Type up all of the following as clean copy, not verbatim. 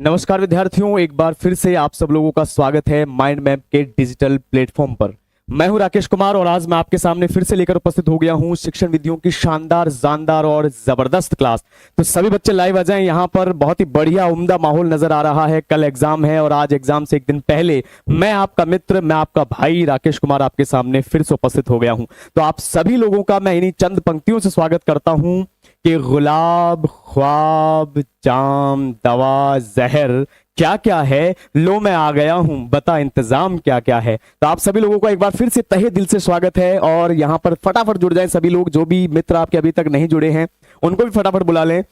नमस्कार विद्यार्थियों, एक बार फिर से आप सब लोगों का स्वागत है माइंड मैप के डिजिटल प्लेटफॉर्म पर। मैं हूं राकेश कुमार और आज मैं आपके सामने फिर से लेकर उपस्थित हो गया हूं शिक्षण विधियों की शानदार, जानदार और जबरदस्त क्लास। तो सभी बच्चे लाइव आ जाएं, यहां पर बहुत ही बढ़िया उम्दा माहौल नजर आ रहा है। कल एग्जाम है और आज एग्जाम से एक दिन पहले मैं आपका मित्र, मैं आपका भाई राकेश कुमार आपके सामने फिर से उपस्थित हो गया हूं। तो आप सभी लोगों का मैं इन्हीं चंद पंक्तियों से स्वागत करता हूं कि गुलाब, ख्वाब, जाम, दवा, जहर क्या क्या है, लो मैं आ गया हूं, बता इंतजाम क्या क्या है। तो आप सभी लोगों का एक बार फिर से तहे दिल से स्वागत है और यहां पर फटाफट जुड़ जाएं सभी लोग। जो भी मित्र आपके अभी तक नहीं जुड़े हैं उनको भी फटाफट बुला लें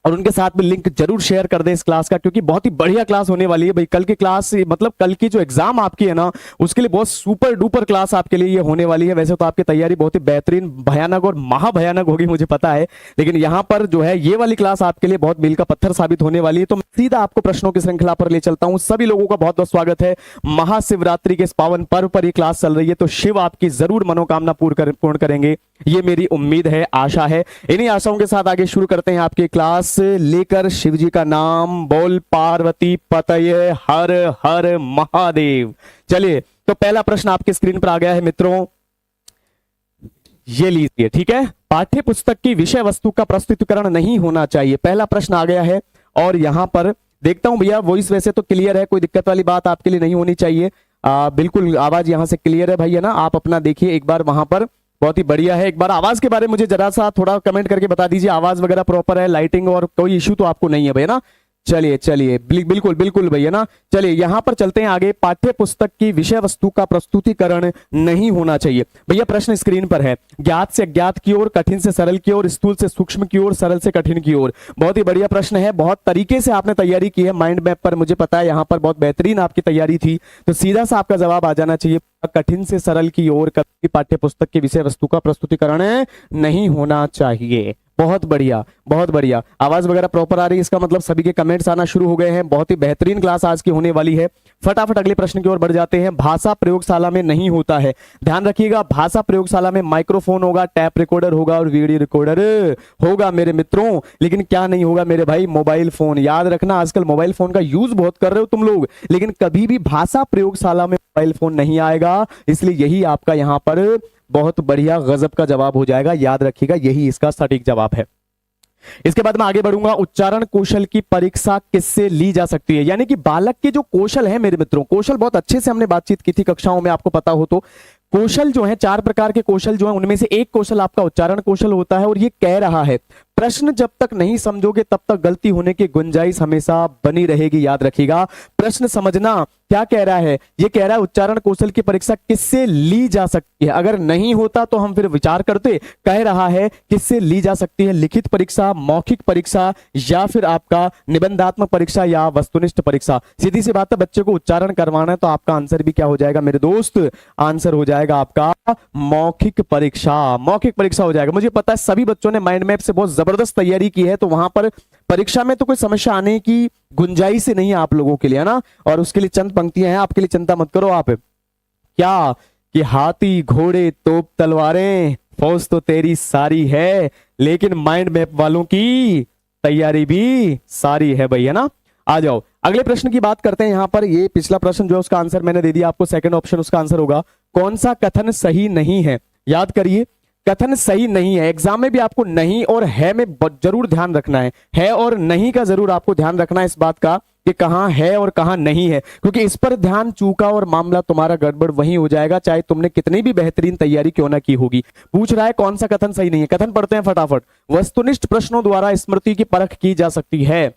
और उनके साथ में लिंक जरूर शेयर कर दें इस क्लास का, क्योंकि बहुत ही बढ़िया क्लास होने वाली है भाई। कल की क्लास मतलब कल की जो एग्जाम आपकी है ना, उसके लिए बहुत सुपर डुपर क्लास आपके लिए ये होने वाली है। वैसे तो आपकी तैयारी बहुत ही बेहतरीन, भयानक और महाभयानक होगी मुझे पता है, लेकिन यहाँ पर जो है ये वाली क्लास आपके लिए बहुत मील का पत्थर साबित होने वाली है। तो मैं सीधा आपको प्रश्नों की श्रृंखला पर ले चलता हूँ। सभी लोगों का बहुत बहुत स्वागत है। महाशिवरात्रि के इस पावन पर्व पर ये क्लास चल रही है, तो शिव आपकी जरूर मनोकामना पूर्ण करेंगे, ये मेरी उम्मीद है, आशा है। इन्हीं आशाओं के साथ आगे शुरू करते हैं आपकी क्लास। लेकर शिव जी का नाम, बोल पार्वती पतये हर हर महादेव। चलिए, तो पहला प्रश्न आपके स्क्रीन पर आ गया है मित्रों, ये लीजिए, ठीक है। पाठ्य पुस्तक की विषय वस्तु का प्रस्तुतिकरण नहीं होना चाहिए, पहला प्रश्न आ गया है। और यहां पर देखता हूं भैया, वॉइस वैसे तो क्लियर है, कोई दिक्कत वाली बात आपके लिए नहीं होनी चाहिए। बिल्कुल आवाज यहां से क्लियर है भाई, है ना। आप अपना देखिए एक बार वहां पर, बहुत ही बढ़िया है। एक बार आवाज के बारे में मुझे जरा सा थोड़ा कमेंट करके बता दीजिए, आवाज वगैरह प्रॉपर है, लाइटिंग और कोई इश्यू तो आपको नहीं है भैया ना। चलिए चलिए, बिल्कुल बिल्कुल भैया ना। चलिए यहां पर चलते हैं आगे। पाठ्य पुस्तक की विषय वस्तु का प्रस्तुतिकरण नहीं होना चाहिए। भैया प्रश्न स्क्रीन पर है, ज्ञात से अज्ञात की ओर, कठिन से सरल की ओर, स्थूल से सूक्ष्म की ओर, सरल से कठिन की ओर। बहुत ही बढ़िया प्रश्न है, बहुत तरीके से आपने तैयारी की है माइंड मैप पर, मुझे पता है यहां पर बहुत बेहतरीन आपकी तैयारी थी। तो सीधा सा आपका जवाब आ जाना चाहिए, कठिन से सरल की ओर कभी पाठ्य पुस्तक की विषय वस्तु का प्रस्तुतिकरण नहीं होना चाहिए। बहुत बढ़िया, बहुत बढ़िया। आवाज वगैरह प्रॉपर आ रही है, इसका मतलब सभी के कमेंट्स आना शुरू हो गए हैं। बहुत ही बेहतरीन क्लास आज की होने वाली है। फटाफट अगले प्रश्न की ओर बढ़ जाते हैं। भाषा प्रयोगशाला में नहीं होता है, ध्यान रखिएगा। भाषा प्रयोगशाला में माइक्रोफोन होगा, टैप रिकॉर्डर होगा और वीडियो रिकॉर्डर होगा मेरे मित्रों, लेकिन क्या नहीं होगा मेरे भाई, मोबाइल फोन। याद रखना, आजकल मोबाइल फोन का यूज बहुत कर रहे हो तुम लोग, लेकिन कभी भी भाषा प्रयोगशाला में मोबाइल फोन नहीं आएगा। इसलिए यही आपका यहां पर बहुत बढ़िया गजब का जवाब हो जाएगा, याद रखिएगा, यही इसका सटीक जवाब है। इसके बाद मैं आगे बढ़ूंगा। उच्चारण कौशल की परीक्षा किससे ली जा सकती है, यानी कि बालक के जो कौशल है मेरे मित्रों, कौशल बहुत अच्छे से हमने बातचीत की थी कक्षाओं में, आपको पता हो तो। कौशल जो है, 4 प्रकार के कौशल जो है, उनमें से एक कौशल आपका उच्चारण कौशल होता है। और ये कह रहा है, प्रश्न जब तक नहीं समझोगे तब तक गलती होने की गुंजाइश हमेशा बनी रहेगी, याद रखिएगा। प्रश्न समझना क्या कह रहा है, ये कह रहा है उच्चारण कौशल की परीक्षा किससे ली जा सकती है। अगर नहीं होता तो हम फिर विचार करते। कह रहा है किससे ली जा सकती है, लिखित परीक्षा, मौखिक परीक्षा, या फिर आपका निबंधात्मक परीक्षा या वस्तुनिष्ठ परीक्षा। सीधी सी बात है, बच्चे को उच्चारण करवाना है तो आपका आंसर भी क्या हो जाएगा मेरे दोस्त, आंसर हो जाएगा आपका मौखिक परीक्षा। मौखिक परीक्षा हो जाएगा। मुझे पता है सभी बच्चों ने माइंड मैप से बहुत जबरदस्त तैयारी की है, तो वहां पर परीक्षा में तो कोई समस्या आने की गुंजाइश ही नहीं है आप लोगों के लिए, है ना। और उसके लिए चंद पंक्तियां हैं आपके लिए, चिंता मत करो आप। क्या कि हाथी घोड़े तोप तलवारें, फौज तो तेरी सारी है, लेकिन माइंड मैप वालों की तैयारी भी सारी है भैया ना। आ जाओ अगले प्रश्न की बात करते हैं। यहां पर ये पिछला प्रश्न जो है उसका आंसर मैंने दे दिया आपको, सेकंड ऑप्शन उसका आंसर होगा। कौन सा कथन सही नहीं है, याद करिए, कथन सही नहीं है। एग्जाम में भी आपको नहीं और है में जरूर ध्यान रखना है और नहीं का जरूर आपको ध्यान रखना है इस बात का कि कहां है और कहां नहीं है, क्योंकि इस पर ध्यान चूका और मामला तुम्हारा गड़बड़ वहीं हो जाएगा, चाहे तुमने कितनी भी बेहतरीन तैयारी क्यों ना की होगी। पूछ रहा है कौन सा कथन सही नहीं है, कथन पढ़ते हैं फटाफट। वस्तुनिष्ठ प्रश्नों द्वारा स्मृति की परख की जा सकती है।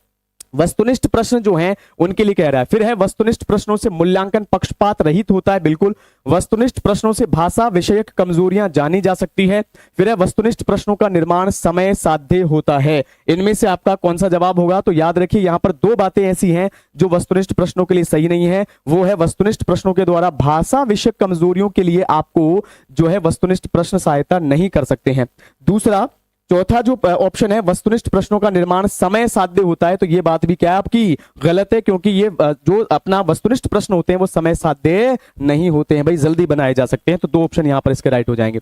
वस्तुनिष्ठ प्रश्न जो हैं उनके लिए कह रहा है। फिर है वस्तुनिष्ठ प्रश्नों से मूल्यांकन पक्षपात रहित होता है, बिल्कुल। वस्तुनिष्ठ प्रश्नों से भाषा विषयक कमजोरियां जानी जा सकती है। फिर है वस्तुनिष्ठ प्रश्नों का निर्माण समय साध्य होता है। इनमें से आपका कौन सा जवाब होगा, तो याद रखिए यहां पर 2 बातें ऐसी हैं जो वस्तुनिष्ठ प्रश्नों के लिए सही नहीं है। वो है वस्तुनिष्ठ प्रश्नों के द्वारा भाषा विषयक कमजोरियों के लिए आपको जो है वस्तुनिष्ठ प्रश्न सहायता नहीं कर सकते हैं। दूसरा, चौथा जो ऑप्शन है वस्तुनिष्ठ प्रश्नों का निर्माण समय साध्य होता है, तो ये बात भी क्या है आपकी गलत है, क्योंकि ये जो अपना वस्तुनिष्ठ प्रश्न होते हैं वो समय साध्य नहीं होते हैं भाई, जल्दी बनाए जा सकते हैं। तो 2 ऑप्शन यहां पर इसके राइट हो जाएंगे।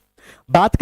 बात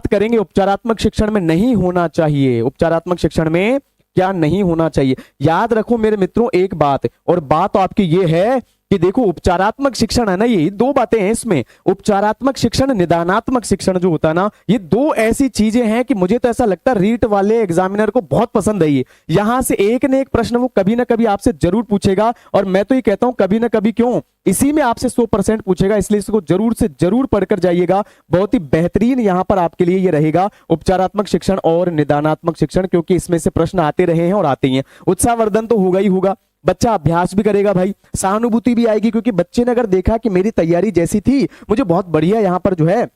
करेंगे उपचारात्मक शिक्षण में नहीं होना चाहिए। उपचारात्मक शिक्षण में क्या नहीं होना चाहिए। याद रखो मेरे मित्रों एक बात, और बात तो आपकी ये है कि देखो उपचारात्मक शिक्षण है ना, ये दो बातें हैं इसमें, उपचारात्मक शिक्षण, निदानात्मक शिक्षण जो होता है ना, ये दो ऐसी चीजें हैं कि मुझे तो ऐसा लगता है रीट वाले एग्जामिनर को बहुत पसंद है ये। यहां से एक न एक प्रश्न वो कभी ना कभी आपसे जरूर पूछेगा, और मैं तो ये कहता हूं कभी ना कभी क्यों, इसी में आपसे 100% पूछेगा, इसलिए इसको जरूर से जरूर पढ़कर जाइएगा। बहुत ही बेहतरीन यहां पर आपके लिए ये रहेगा उपचारात्मक शिक्षण और निदानात्मक शिक्षण, क्योंकि इसमें से प्रश्न आते रहे हैं और आते ही हैं। उत्साहवर्धन तो होगा ही होगा, बच्चा अभ्यास भी करेगा भाई, सहानुभूति भी आएगी, क्योंकि बच्चे ने अगर देखा कि मेरी तैयारी जैसी थी, मुझे बहुत बढ़िया यहां पर जो है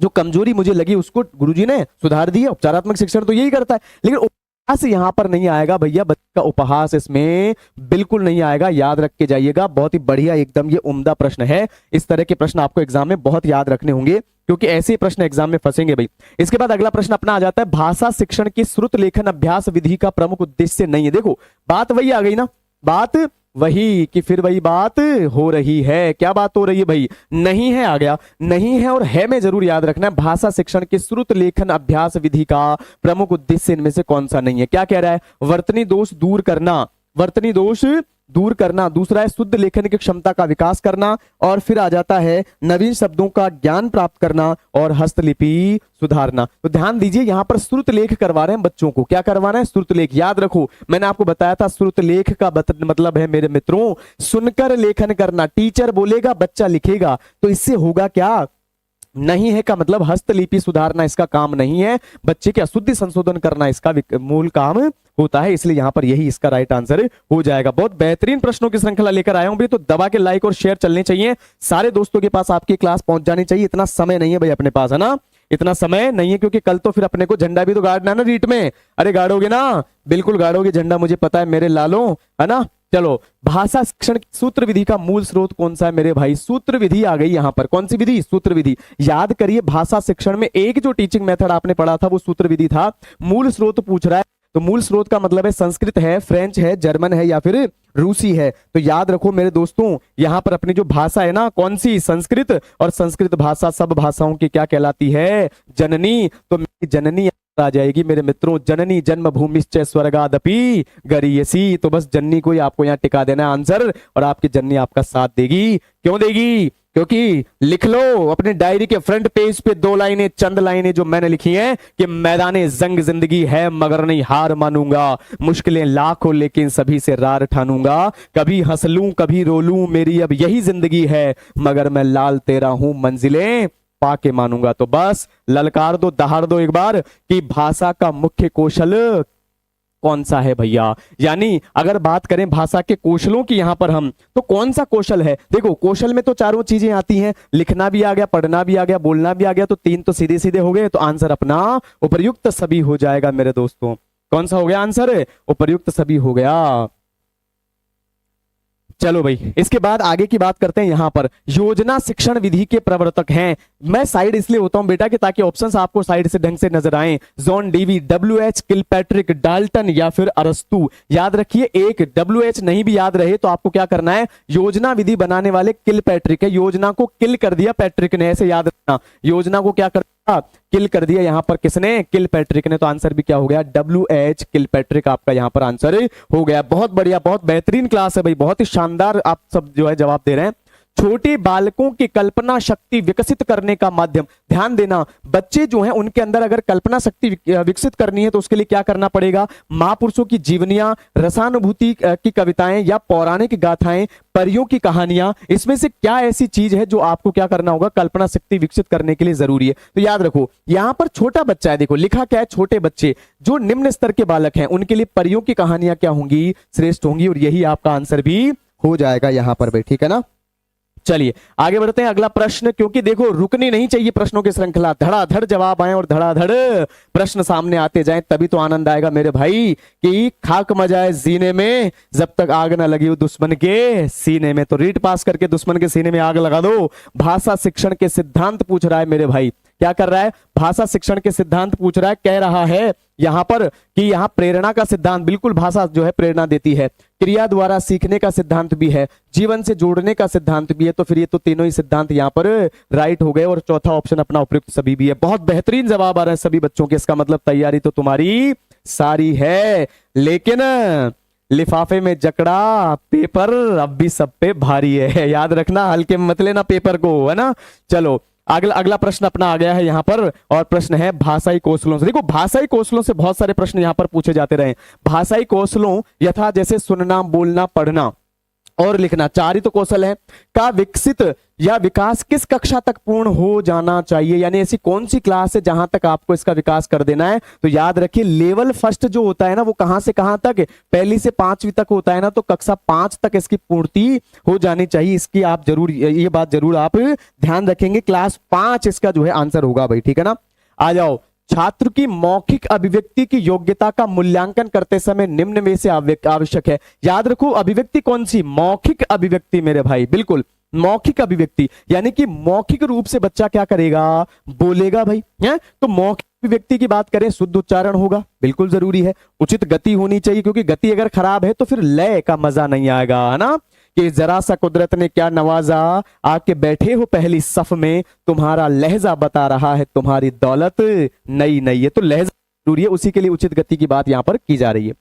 जो कमजोरी मुझे लगी उसको गुरुजी ने सुधार दिया। उपचारात्मक शिक्षण तो यही करता है, लेकिन उपहास यहां पर नहीं आएगा भैया, बच्चे का उपहास इसमें बिल्कुल नहीं आएगा, याद रख के जाइएगा। बहुत ही बढ़िया एकदम ये उम्दा प्रश्न है। इस तरह के प्रश्न आपको एग्जाम में बहुत याद रखने होंगे, क्योंकि ऐसे ही प्रश्न एग्जाम में फंसेंगे भाई। इसके बाद अगला प्रश्न अपना आ जाता है, भाषा शिक्षण की श्रुत लेखन अभ्यास विधि का प्रमुख उद्देश्य नहीं है। देखो बात वही आ गई ना, बात वही कि फिर वही बात हो रही है। क्या बात हो रही है भाई, नहीं है आ गया, नहीं है और है में जरूर याद रखना है। भाषा शिक्षण के श्रुत लेखन अभ्यास विधि का प्रमुख उद्देश्य इनमें से कौन सा नहीं है। क्या कह रहा है, वर्तनी दोष दूर करना, वर्तनी दोष दूर करना, दूसरा है शुद्ध लेखन की क्षमता का विकास करना, और फिर आ जाता है नवीन शब्दों का ज्ञान प्राप्त करना और हस्तलिपि सुधारना। तो ध्यान दीजिए यहां पर श्रुत लेख करवा रहे हैं बच्चों को। क्या करवाना है, श्रुत लेख। याद रखो मैंने आपको बताया था श्रुत लेख का मतलब है मेरे मित्रों सुनकर लेखन करना। टीचर बोलेगा बच्चा लिखेगा, तो इससे होगा क्या, नहीं है का मतलब हस्तलिपि सुधारना इसका काम नहीं है, बच्चे की अशुद्धि संशोधन करना इसका मूल काम होता है। इसलिए यहां पर यही इसका राइट आंसर हो जाएगा। बहुत बेहतरीन प्रश्नों की श्रृंखला लेकर आया हूं भी, तो दबा के लाइक और शेयर चलने चाहिए, सारे दोस्तों के पास आपकी क्लास पहुंच जानी चाहिए। इतना समय नहीं है भाई अपने पास, है ना, इतना समय नहीं है, क्योंकि कल तो फिर अपने को झंडा भी तो गाड़ना है ना रीट में। अरे गाड़ोगे ना, बिल्कुल गाड़ोगे झंडा, मुझे पता है मेरे लालों, है ना। चलो भाषा शिक्षण की सूत्र विधि का मूल स्रोत कौन सा है मेरे भाई, सूत्र विधि आ गई यहां पर। कौन सी विधि, सूत्र विधि। याद करिए भाषा शिक्षण में एक जो टीचिंग मेथड आपने पढ़ा था वो सूत्र विधि था। मूल स्रोत पूछ रहा है, तो मूल स्रोत का मतलब है संस्कृत है, फ्रेंच है, जर्मन है या फिर रूसी है। तो याद रखो मेरे दोस्तों यहां पर अपनी जो भाषा है ना, कौन सी, संस्कृत, और संस्कृत भाषा सब भाषाओं की क्या कहलाती है, जननी। तो मेरी जननी आ जाएगी मेरे मित्रों, जननी जन्मभूमिश्च स्वर्गादपि गरीयसी। तो बस जननी को ही आपको यहाँ टिका देना है आंसर, और आपकी जननी आपका साथ देगी। क्यों देगी, क्योंकि लिख लो अपने डायरी के फ्रंट पेज पे दो लाइनें, चंद लाइनें जो मैंने लिखी हैं कि मैदाने जंग जिंदगी है मगर नहीं हार मानूंगा, मुश्किलें लाखों लेकिन सभी से रार ठानूंगा, कभी हंस लूं कभी रो लूं मेरी अब यही जिंदगी है, मगर मैं लाल तेरा हूं मंजिलें पाके मानूंगा। तो बस ललकार दो, दहाड़ दो एक बार कि भाषा का मुख्य कौशल कौन सा है भैया। यानी अगर बात करें भाषा के कौशलों की यहां पर हम, तो कौन सा कौशल है। देखो कौशल में तो चारों चीजें आती हैं, लिखना भी आ गया, पढ़ना भी आ गया, बोलना भी आ गया, तो तीन तो सीधे सीधे हो गए। तो आंसर अपना उपर्युक्त सभी हो जाएगा मेरे दोस्तों। कौन सा हो गया आंसर, उपर्युक्त सभी हो गया। चलो भाई इसके बाद आगे की बात करते हैं। यहां पर योजना शिक्षण विधि के प्रवर्तक हैं। मैं साइड इसलिए होता हूं बेटा कि ताकि ऑप्शंस आपको साइड से ढंग से नजर आए। John Dewey, WH Kilpatrick, Dalton या फिर अरस्तु। याद रखिए एक डब्ल्यूएच नहीं भी याद रहे तो आपको क्या करना है, योजना विधि बनाने वाले किलपैट्रिक है, योजना को किल कर दिया पैट्रिक ने, ऐसे याद रखना। योजना को क्या कर किल कर दिया यहां पर किसने, किलपैट्रिक ने। तो आंसर भी क्या हो गया, डब्ल्यूएच किलपैट्रिक आपका यहां पर आंसर हो गया। बहुत बढ़िया, बहुत बेहतरीन क्लास है भाई, बहुत ही शानदार आप सब जो है जवाब दे रहे हैं। छोटे बालकों की कल्पना शक्ति विकसित करने का माध्यम। ध्यान देना बच्चे जो हैं उनके अंदर अगर कल्पना शक्ति विकसित करनी है तो उसके लिए क्या करना पड़ेगा, महापुरुषों की जीवनियां, रसानुभूति की कविताएं या पौराणिक गाथाएं, परियों की कहानियां, इसमें से क्या ऐसी चीज है जो आपको क्या करना होगा, कल्पना शक्ति विकसित करने के लिए जरूरी है। तो याद रखो यहां पर छोटा बच्चा है, देखो लिखा क्या है, छोटे बच्चे जो निम्न स्तर के बालक हैं उनके लिए परियों की कहानियां क्या होंगी, श्रेष्ठ होंगी, और यही आपका आंसर भी हो जाएगा यहां पर भाई, ठीक है ना। चलिए आगे बढ़ते हैं, अगला प्रश्न, क्योंकि देखो रुकनी नहीं चाहिए प्रश्नों की श्रृंखला, धड़ाधड़ जवाब आए और धड़ाधड़ प्रश्न सामने आते जाएं, तभी तो आनंद आएगा मेरे भाई। कि खाक मजाए जीने में जब तक आग ना लगी हो दुश्मन के सीने में। तो रीट पास करके दुश्मन के सीने में आग लगा दो। भाषा शिक्षण के सिद्धांत पूछ रहा है मेरे भाई, क्या कर रहा है, भाषा शिक्षण के सिद्धांत पूछ रहा है। कह रहा है यहां पर कि यहां प्रेरणा का सिद्धांत, बिल्कुल भाषा जो है प्रेरणा देती है, क्रिया द्वारा सीखने का सिद्धांत भी है, जीवन से जोड़ने का सिद्धांत भी है। तो फिर ये तो तीनों ही सिद्धांत यहां पर राइट हो गए, और चौथा ऑप्शन अपना उपयुक्त सभी भी है। बहुत बेहतरीन जवाब आ रहा है सभी बच्चों के, इसका मतलब तैयारी तो तुम्हारी सारी है, लेकिन लिफाफे में जकड़ा पेपर अब भी सब पे भारी है। याद रखना, हल्के में मत लेना पेपर को, है ना। चलो अगला प्रश्न अपना आ गया है यहां पर, और प्रश्न है भाषाई कौशलों से। देखो भाषाई कौशलों से बहुत सारे प्रश्न यहां पर पूछे जाते रहे। भाषाई कौशलों यथा जैसे सुनना, बोलना, पढ़ना और लिखना, चार ही तो कौशल है, का विकसित या विकास किस कक्षा तक पूर्ण हो जाना चाहिए, यानी ऐसी कौन सी क्लास है जहां तक आपको इसका विकास कर देना है। तो याद रखिए लेवल फर्स्ट जो होता है ना, वो कहां से कहां तक, पहली से पांचवी तक होता है ना, तो कक्षा 5 तक इसकी पूर्ति हो जानी चाहिए। इसकी आप जरूर, ये बात जरूर आप ध्यान रखेंगे, क्लास 5 इसका जो है आंसर होगा भाई, ठीक है ना। आ जाओ, छात्र की मौखिक अभिव्यक्ति की योग्यता का मूल्यांकन करते समय निम्न में से आवश्यक है। याद रखो अभिव्यक्ति कौन सी, मौखिक अभिव्यक्ति मेरे भाई, बिल्कुल मौखिक अभिव्यक्ति, यानी कि मौखिक रूप से बच्चा क्या करेगा, बोलेगा भाई, है। तो मौखिक अभिव्यक्ति की बात करें, शुद्ध उच्चारण होगा, बिल्कुल जरूरी है। उचित गति होनी चाहिए, क्योंकि गति अगर खराब है तो फिर लय का मजा नहीं आएगा, है ना। कि जरा सा कुदरत ने क्या नवाजा, आके बैठे हो पहली सफ में, तुम्हारा लहजा बता रहा है तुम्हारी दौलत नई नई है। तो लहजा जरूरी है, उसी के लिए उचित गति की बात यहां पर की जा रही है।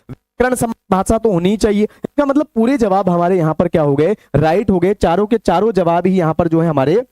व्याकरण सम्मत भाषा तो होनी ही चाहिए। इसका मतलब पूरे जवाब हमारे यहां पर क्या हो गए, राइट हो गए। चारों के चारों जवाब ही यहां पर जो है हमारे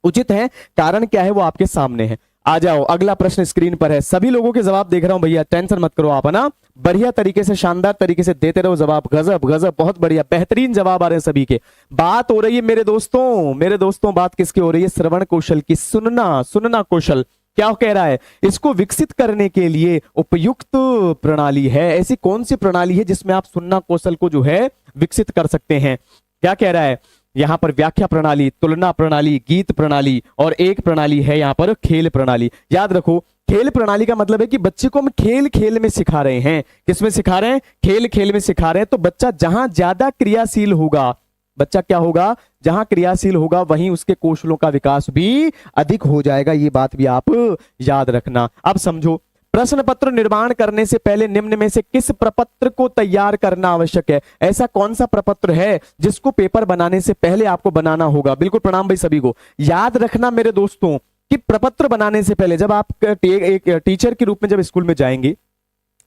उचित हैं। कारण क्या है वो आपके सामने है। आ जाओ, अगला प्रश्न स्क्रीन पर है। सभी लोगों के जवाब देख रहा हूं भैया, टेंशन मत करो आप, है ना। बढ़िया तरीके से, शानदार तरीके से देते रहो जवाब। गजब गजब, बहुत बढ़िया, बेहतरीन जवाब आ रहे हैं सभी के। बात हो रही है मेरे दोस्तों, बात किसकी हो रही है, श्रवण कौशल की। सुनना कौशल क्या कह रहा है, इसको विकसित करने के लिए उपयुक्त प्रणाली है। ऐसी कौन सी प्रणाली है जिसमें आप सुनना कौशल को जो है विकसित कर सकते हैं। क्या कह रहा है यहां पर, व्याख्या प्रणाली, तुलना प्रणाली, गीत प्रणाली, और एक प्रणाली है यहां पर खेल प्रणाली। याद रखो, खेल प्रणाली का मतलब है कि बच्चे को हम खेल खेल में सिखा रहे हैं। किसमें सिखा रहे हैं, खेल खेल में सिखा रहे हैं। तो बच्चा जहां ज्यादा क्रियाशील होगा, बच्चा क्या होगा, जहां क्रियाशील होगा वहीं उसके कौशलों का विकास भी अधिक हो जाएगा। ये बात भी आप याद रखना। अब समझो, प्रश्न पत्र निर्माण करने से पहले निम्न में से किस प्रपत्र को तैयार करना आवश्यक है। ऐसा कौन सा प्रपत्र है जिसको पेपर बनाने से पहले आपको बनाना होगा। बिल्कुल, प्रणाम भाई सभी को। याद रखना मेरे दोस्तों कि प्रपत्र बनाने से पहले, जब आप एक टीचर के रूप में जब स्कूल में जाएंगे,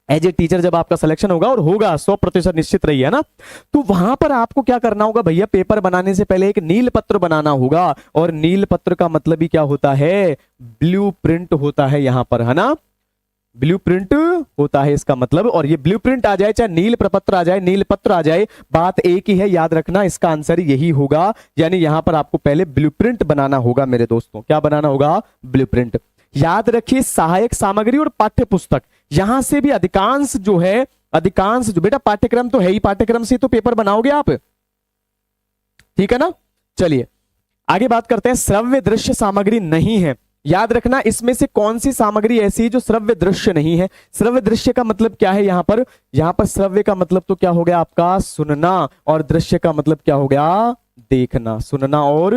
एज ए टीचर जब आपका सिलेक्शन होगा, और होगा 100% निश्चित रही है ना, तो वहां पर आपको क्या करना होगा भैया, पेपर बनाने से पहले एक नील पत्र बनाना होगा। और नील पत्र का मतलब ही क्या होता है, ब्लूप्रिंट होता है यहां पर, है ना। ब्लूप्रिंट होता है इसका मतलब। और ये ब्लूप्रिंट आ जाए, चाहे नील प्रपत्र आ जाए, नील पत्र आ जाए, बात एक ही है। याद रखना इसका आंसर यही होगा। यानी यहां पर आपको पहले ब्लूप्रिंट बनाना होगा मेरे दोस्तों। क्या बनाना होगा, ब्लूप्रिंट। याद रखिए, सहायक सामग्री और पाठ्य पुस्तक, यहां से भी अधिकांश जो बेटा पाठ्यक्रम तो है ही, पाठ्यक्रम से तो पेपर बनाओगे आप, ठीक है ना। चलिए आगे बात करते हैं। श्रव्य दृश्य सामग्री नहीं है। याद रखना, इसमें से कौन सी सामग्री ऐसी है जो श्रव्य दृश्य नहीं है। श्रव्य दृश्य का मतलब क्या है, यहां पर श्रव्य का मतलब तो क्या हो गया आपका, सुनना, और दृश्य का मतलब क्या हो गया, देखना। सुनना और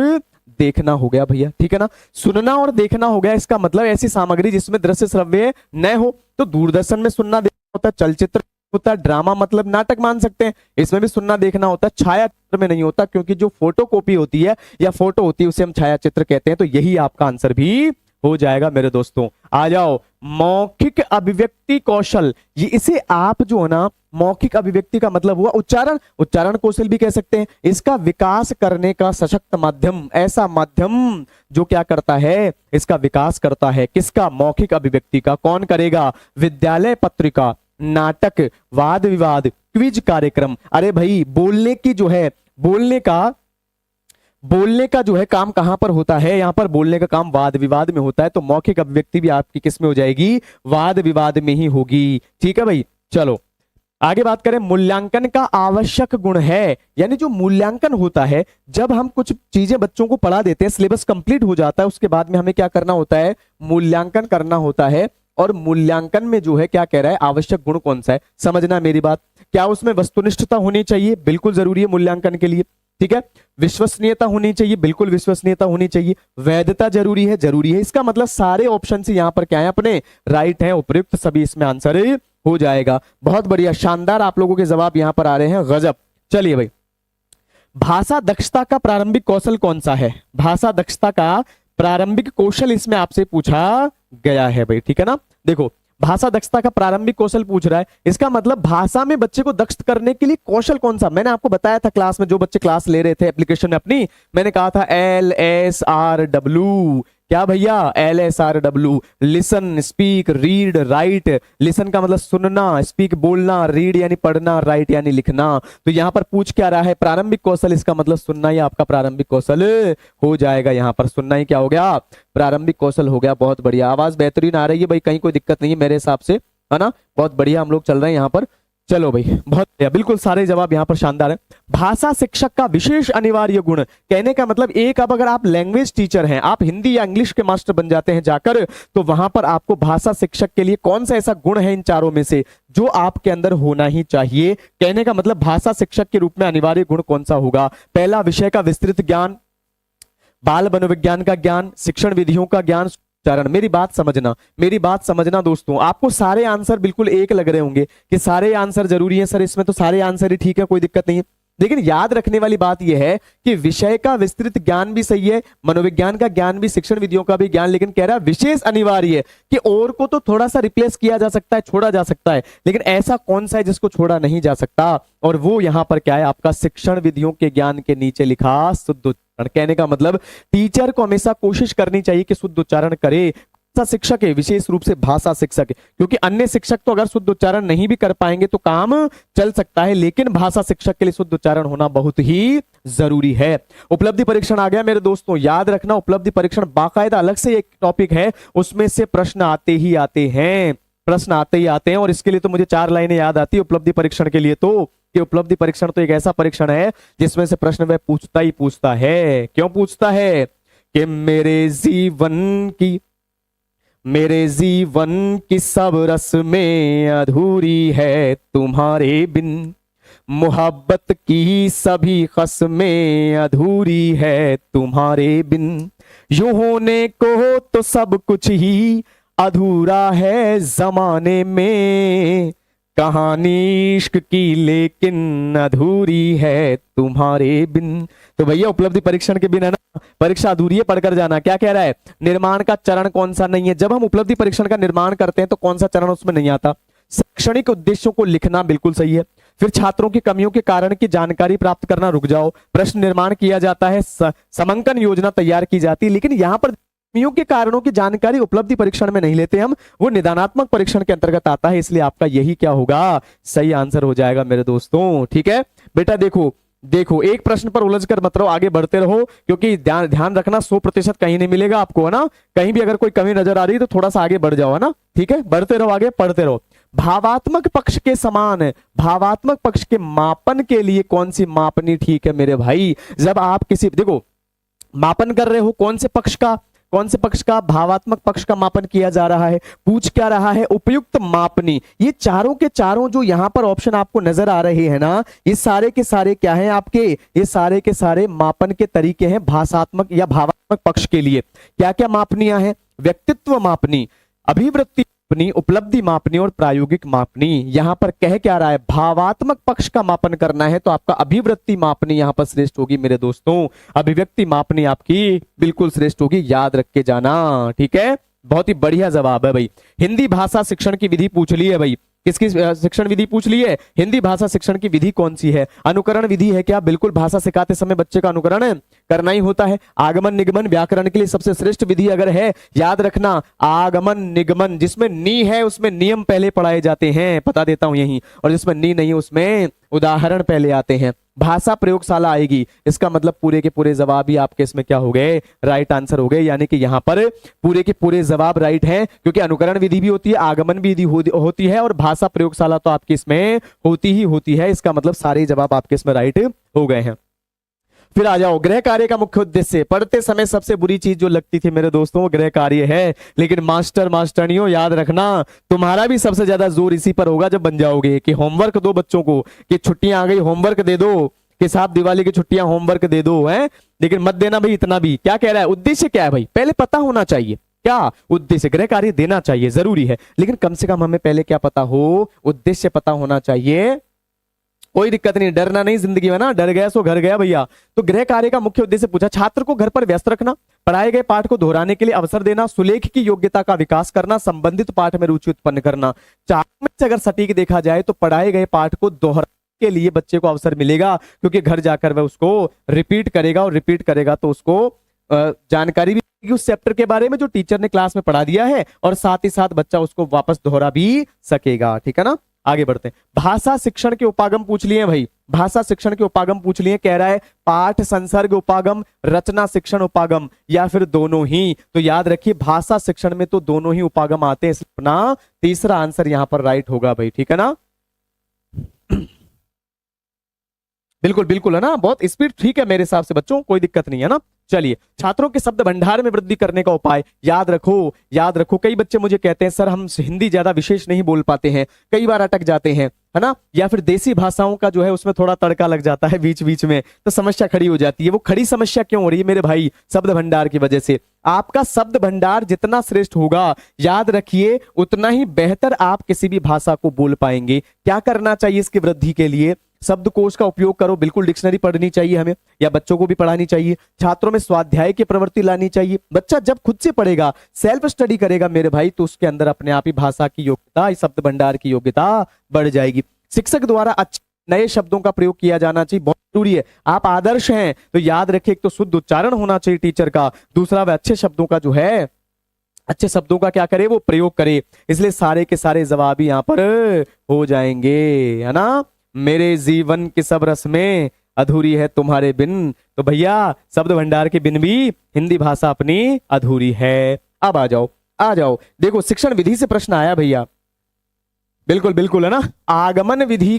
देखना हो गया भैया, ठीक है ना। सुनना और देखना हो गया। इसका मतलब ऐसी सामग्री जिसमें दृश्य श्रव्य न हो। तो दूरदर्शन में सुनना देखना होता है, चलचित्र होता है, ड्रामा मतलब नाटक मान सकते हैं, इसमें भी सुनना देखना होता है। छायाचित्र में नहीं होता, क्योंकि जो फोटो कॉपी होती है या फोटो होती है उसे हम छायाचित्र कहते हैं। तो यही आपका आंसर भी हो जाएगा मेरे दोस्तों। आ जाओ, मौखिक अभिव्यक्ति कौशल, ये इसे आप जो है ना, मौखिक अभिव्यक्ति का मतलब हुआ उच्चारण कौशल भी कह सकते हैं। इसका विकास करने का सशक्त माध्यम, ऐसा माध्यम जो क्या करता है, इसका विकास करता है। किसका, मौखिक अभिव्यक्ति का। कौन करेगा, विद्यालय पत्रिका, नाटक, वाद विवाद, क्विज कार्यक्रम। अरे भाई बोलने की जो है, बोलने का जो है काम कहां पर होता है, यहां पर बोलने का काम वाद विवाद में होता है। तो मौखिक अभिव्यक्ति भी आपकी किस में हो जाएगी, वाद विवाद में ही होगी, ठीक है भाई। चलो आगे बात करें। मूल्यांकन का आवश्यक गुण है, यानी जो मूल्यांकन होता है, जब हम कुछ चीजें बच्चों को पढ़ा देते हैं, सिलेबस कंप्लीट हो जाता है, उसके बाद में हमें क्या करना होता है, मूल्यांकन करना होता है। और मूल्यांकन में जो है क्या कह रहा है, आवश्यक गुण कौन सा है, समझना मेरी बात। क्या उसमें वस्तुनिष्ठता होनी चाहिए, बिल्कुल जरूरी है मूल्यांकन के लिए, ठीक है। विश्वसनीयता होनी चाहिए, बिल्कुल विश्वसनीयता होनी चाहिए। वैधता जरूरी है। इसका मतलब सारे ऑप्शन से यहां पर क्या है, अपने राइट है, उपयुक्त सभी इसमें आंसर हो जाएगा। बहुत बढ़िया, शानदार आप लोगों के जवाब यहां पर आ रहे हैं, गजब। चलिए भाई, भाषा दक्षता का प्रारंभिक कौशल कौन सा है, भाषा दक्षता का प्रारंभिक कौशल इसमें आपसे पूछा गया है भाई, ठीक है ना। देखो भाषा दक्षता का प्रारंभिक कौशल पूछ रहा है, इसका मतलब भाषा में बच्चे को दक्ष करने के लिए कौशल कौन सा? मैंने आपको बताया था क्लास में, जो बच्चे क्लास ले रहे थे एप्लीकेशन में अपनी, मैंने कहा था LSRW। क्या भैया? LSRW, listen, speak, read, right. Listen का मतलब सुनना, स्पीक बोलना, रीड यानी पढ़ना, राइट यानी लिखना। तो यहाँ पर पूछ क्या रहा है? प्रारंभिक कौशल, इसका मतलब सुनना ही आपका प्रारंभिक कौशल हो जाएगा। यहाँ पर सुनना ही क्या हो गया? प्रारंभिक कौशल हो गया। बहुत बढ़िया, आवाज बेहतरीन आ रही है भाई, कहीं कोई दिक्कत नहीं है मेरे हिसाब से, है ना? बहुत बढ़िया हम लोग चल रहे हैं यहाँ पर। चलो भाई, बहुत बढ़िया, बिल्कुल सारे जवाब यहाँ पर शानदार है। भाषा शिक्षक का विशेष अनिवार्य गुण, कहने का मतलब एक, अब अगर आप लैंग्वेज टीचर हैं, आप हिंदी या इंग्लिश के मास्टर बन जाते हैं जाकर, तो वहां पर आपको भाषा शिक्षक के लिए कौन सा ऐसा गुण है इन चारों में से जो आपके अंदर होना ही चाहिए? कहने का मतलब भाषा शिक्षक के रूप में अनिवार्य गुण कौन सा होगा? पहला, विषय का विस्तृत ज्ञान, बाल मनोविज्ञान का ज्ञान, शिक्षण विधियों का ज्ञान, चरण। मेरी बात समझना, मेरी बात समझना दोस्तों, आपको सारे आंसर बिल्कुल एक लग रहे होंगे कि सारे आंसर जरूरी है सर, इसमें तो सारे आंसर ही ठीक है, कोई दिक्कत नहीं है। लेकिन याद रखने वाली बात यह है कि विषय का विस्तृत ज्ञान भी सही है, मनोविज्ञान का ज्ञान भी, शिक्षण विधियों का भी ज्ञान, लेकिन कह रहा है विशेष अनिवार्य है कि और को तो थोड़ा सा रिप्लेस किया जा सकता है, छोड़ा जा सकता है, लेकिन ऐसा कौन सा है जिसको छोड़ा नहीं जा सकता? और वो यहां पर क्या है? आपका शिक्षण विधियों के ज्ञान के नीचे लिखा शुद्ध उच्चारण। कहने का मतलब टीचर को हमेशा कोशिश करनी चाहिए कि शुद्ध उच्चारण करे। शिक्षक है, विशेष रूप से भाषा शिक्षक है, क्योंकि अन्य शिक्षक तो अगर शुद्ध उच्चारण नहीं भी कर पाएंगे तो काम चल सकता है, लेकिन भाषा शिक्षक के लिए शुद्ध उच्चारण होना बहुत ही जरूरी है। उपलब्धि परीक्षण आ गया मेरे दोस्तों, याद रखना उपलब्धि परीक्षण बाकायदा अलग से एक टॉपिक है, उसमें से प्रश्न आते ही आते हैं, प्रश्न आते ही आते हैं। और इसके लिए तो मुझे 4 लाइनें याद आती है उपलब्धि परीक्षण के लिए, तो कि उपलब्धि परीक्षण तो एक ऐसा परीक्षण है जिसमें से प्रश्न वह पूछता ही पूछता है। क्यों पूछता है? कि मेरे जीवन की सब रस में अधूरी है तुम्हारे बिन, मोहब्बत की सभी खस्में अधूरी है तुम्हारे बिन, यूं होने को हो तो सब कुछ ही अधूरा है जमाने में, कहानी इश्क की लेकिन अधूरी है तुम्हारे बिन। तो भैया उपलब्धि परीक्षण के बिना ना परीक्षा अधूरी है, पढ़कर जाना। क्या कह रहा है? निर्माण का चरण कौन सा नहीं है? जब हम उपलब्धि परीक्षण का निर्माण करते हैं तो कौन सा चरण उसमें नहीं आता? शैक्षणिक उद्देश्यों को लिखना, बिल्कुल सही है। फिर छात्रों की कमियों के कारण की जानकारी प्राप्त करना, रुक जाओ। प्रश्न निर्माण किया जाता है, समंकन योजना तैयार की जाती है, लेकिन यहां पर कमियों के कारणों की जानकारी उपलब्धि परीक्षण में नहीं लेते हम, वो निदानात्मक परीक्षण के अंतर्गत आता है, इसलिए आपका यही क्या होगा? सही आंसर हो जाएगा मेरे दोस्तों। ठीक है बेटा, देखो एक प्रश्न पर उलझ कर मत रहो, आगे बढ़ते रहो, क्योंकि ध्यान रखना 100% कहीं नहीं मिलेगा आपको, है ना? कहीं भी अगर कोई कमी नजर आ रही है तो थोड़ा सा आगे बढ़ जाओ, है ना? ठीक है, बढ़ते रहो, आगे पढ़ते रहो। भावात्मक पक्ष के समान है, भावात्मक पक्ष के मापन के लिए कौन सी मापनी ठीक है मेरे भाई? जब आप किसी, देखो मापन कर रहे हो कौन से पक्ष का? भावात्मक पक्ष का मापन किया जा रहा है। पूछ क्या रहा है? उपयुक्त मापनी। ये चारों के चारों जो यहां पर ऑप्शन आपको नजर आ रहे हैं ना, ये सारे के सारे क्या हैं आपके? ये सारे के सारे मापन के तरीके हैं भाषात्मक या भावात्मक पक्ष के लिए। क्या क्या मापनियां हैं? व्यक्तित्व मापनी, अभिवृत्ति मापनी, उपलब्धि मापनी और प्रायोगिक मापनी। यहां पर कह क्या रहा है? भावात्मक पक्ष का मापन करना है तो आपका अभिवृत्ति मापनी यहां पर श्रेष्ठ होगी मेरे दोस्तों, अभिव्यक्ति मापनी आपकी बिल्कुल श्रेष्ठ होगी, याद रख के जाना। ठीक है, बहुत ही बढ़िया जवाब है भाई। हिंदी भाषा शिक्षण की विधि पूछ ली है भाई, किसकी शिक्षण विधि पूछ ली है? हिंदी भाषा शिक्षण की विधि कौन सी है? अनुकरण विधि है क्या? बिल्कुल, भाषा सिखाते समय बच्चे का अनुकरण करना ही होता है। आगमन निगमन व्याकरण के लिए सबसे श्रेष्ठ विधि अगर है, याद रखना आगमन निगमन, जिसमें नी है उसमें नियम पहले पढ़ाए जाते हैं, बता देता हूं यही, और जिसमें नी नहीं उसमें उदाहरण पहले आते हैं। भाषा प्रयोगशाला आएगी, इसका मतलब पूरे के पूरे जवाब ही आपके इसमें क्या हो गए? राइट आंसर हो गए, यानी कि यहां पर पूरे के पूरे जवाब राइट हैं, क्योंकि अनुकरण विधि भी होती है, आगमन विधि होती है, और भाषा प्रयोगशाला तो आपकी इसमें होती ही होती है। इसका मतलब सारे जवाब आपके इसमें राइट हो गए हैं। फिर आ जाओ, गृह कार्य का मुख्य उद्देश्य। पढ़ते समय सबसे बुरी चीज जो लगती थी मेरे दोस्तों वो गृह कार्य है, लेकिन मास्टरनियों याद रखना तुम्हारा भी सबसे ज्यादा जोर इसी पर होगा जब बन जाओगे कि होमवर्क दो बच्चों को, कि छुट्टियां आ गई होमवर्क दे दो, कि साहब दिवाली की छुट्टियां होमवर्क दे दो, है लेकिन मत देना भाई इतना भी। क्या कह रहा है? उद्देश्य क्या है भाई? पहले पता होना चाहिए क्या उद्देश्य, गृह कार्य देना चाहिए जरूरी है, लेकिन कम से कम हमें पहले क्या पता हो? उद्देश्य पता होना चाहिए कोई दिक्कत नहीं, डरना नहीं जिंदगी में ना, डर गया सो घर गया भैया। तो गृह कार्य का मुख्य उद्देश्य पूछा, छात्र को घर पर व्यस्त रखना, पढ़ाए गए पाठ को दोहराने के लिए अवसर देना, सुलेख की योग्यता का विकास करना, संबंधित पाठ में रुचि उत्पन्न करना। चार में से अगर सटीक देखा जाए तो पढ़ाए गए पाठ को दोहराने के लिए बच्चे को अवसर मिलेगा, क्योंकि घर जाकर वह उसको रिपीट करेगा, और रिपीट करेगा तो उसको जानकारी भी उस चैप्टर के बारे में जो टीचर ने क्लास में पढ़ा दिया है, और साथ ही साथ बच्चा उसको वापस दोहरा भी सकेगा। ठीक है ना, आगे बढ़ते हैं। भाषा शिक्षण के उपागम पूछ लिए भाई, भाषा शिक्षण के उपागम पूछ लिए। कह रहा है पाठ संसर्ग उपागम, रचना शिक्षण उपागम, या फिर दोनों ही। तो याद रखिए भाषा शिक्षण में तो दोनों ही उपागम आते हैं, इसलिए अपना तीसरा आंसर यहां पर राइट होगा भाई। ठीक है ना, बिल्कुल बिल्कुल है ना, बहुत स्पीड ठीक है मेरे हिसाब से बच्चों, कोई दिक्कत नहीं है ना। चलिए, छात्रों के शब्द भंडार में वृद्धि करने का उपाय। याद रखो, याद रखो, कई बच्चे मुझे कहते हैं सर हम हिंदी ज्यादा विशेष नहीं बोल पाते हैं, कई बार अटक जाते हैं, है ना, या फिर देसी भाषाओं का जो है उसमें थोड़ा तड़का लग जाता है बीच बीच में, तो समस्या खड़ी हो जाती है। वो खड़ी समस्या क्यों हो रही है मेरे भाई? शब्द भंडार की वजह से। आपका शब्द भंडार जितना श्रेष्ठ होगा, याद रखिए, उतना ही बेहतर आप किसी भी भाषा को बोल पाएंगे। क्या करना चाहिए इसकी वृद्धि के लिए? शब्दकोश का उपयोग करो, बिल्कुल डिक्शनरी पढ़नी चाहिए हमें, या बच्चों को भी पढ़ानी चाहिए। छात्रों में स्वाध्याय की प्रवृत्ति लानी चाहिए। बच्चा जब खुद से पढ़ेगा, सेल्फ स्टडी करेगा मेरे भाई, तो उसके अंदर अपने आप ही भाषा की योग्यता, शब्द भंडार की योग्यता बढ़ जाएगी। शिक्षक द्वारा अच्छे नए शब्दों का प्रयोग किया जाना चाहिए, बहुत जरूरी है। आप आदर्श हैं तो याद रखिए, एक तो शुद्ध उच्चारण होना चाहिए टीचर का, दूसरा वह अच्छे शब्दों का जो है, अच्छे शब्दों का क्या करे, वो प्रयोग करे। इसलिए सारे के सारे जवाब यहाँ पर हो जाएंगे, है ना। मेरे जीवन की सब रस्में अधूरी है तुम्हारे बिन, तो भैया शब्द भंडार के बिन भी हिंदी भाषा अपनी अधूरी है। अब आ जाओ, आ जाओ, देखो शिक्षण विधि से प्रश्न आया भैया, बिल्कुल बिल्कुल है ना। आगमन विधि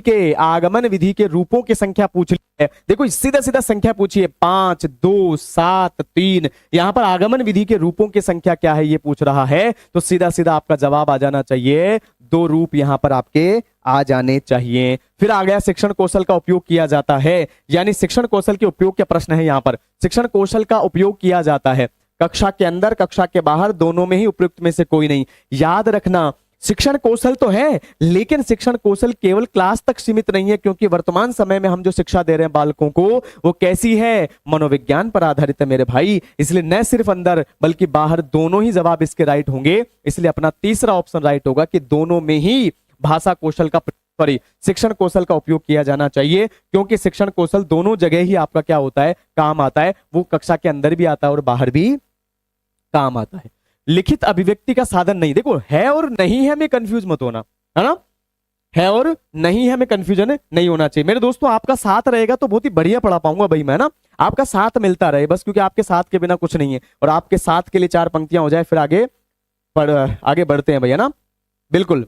के रूपों की संख्या पूछ ली है। देखो सीधा सीधा संख्या पूछिए, 5, 2, 7, 3। यहां पर आगमन विधि के रूपों की संख्या क्या है ये पूछ रहा है, तो सीधा सीधा आपका जवाब आ जाना चाहिए, 2 रूप यहां पर आपके आ जाने चाहिए। फिर आ गया शिक्षण कौशल का उपयोग किया जाता है, यानी शिक्षण कौशल के उपयोग के प्रश्न है यहां पर। शिक्षण कौशल का उपयोग किया जाता है कक्षा के अंदर, कक्षा के बाहर, दोनों में ही उपयुक्त में से कोई नहीं। याद रखना, शिक्षण कौशल तो है, लेकिन शिक्षण कौशल केवल क्लास तक सीमित नहीं है, क्योंकि वर्तमान समय में हम जो शिक्षा दे रहे हैं बालकों को, वो कैसी है, मनोविज्ञान पर आधारित है मेरे भाई। इसलिए न सिर्फ अंदर बल्कि बाहर दोनों ही जवाब इसके राइट होंगे। इसलिए अपना तीसरा ऑप्शन राइट होगा कि दोनों में ही भाषा कौशल का, सॉरी, शिक्षण कौशल का उपयोग किया जाना चाहिए, क्योंकि शिक्षण कौशल दोनों जगह ही आपका क्या होता है, काम आता है। वो कक्षा के अंदर भी आता है और बाहर भी काम आता है। लिखित अभिव्यक्ति का साधन नहीं, देखो है और नहीं है में कंफ्यूज मत होना, है ना, है और नहीं है में कंफ्यूजन नहीं होना चाहिए मेरे दोस्तों। आपका साथ रहेगा तो बहुत ही बढ़िया पढ़ा पाऊंगा भाई मैं, ना। आपका साथ मिलता रहे बस, क्योंकि आपके साथ के बिना कुछ नहीं है, और आपके साथ के लिए 4 पंक्तियां हो जाए, फिर आगे बढ़ते हैं भैया ना, बिल्कुल।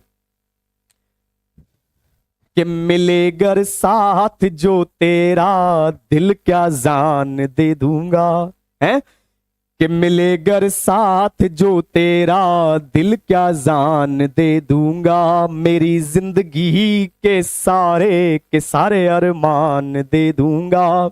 कि मिले गर साथ जो तेरा, दिल क्या जान दे दूंगा, है कि मिले गर साथ जो तेरा, दिल क्या जान दे दूंगा, मेरी जिंदगी के सारे अरमान दे दूंगा,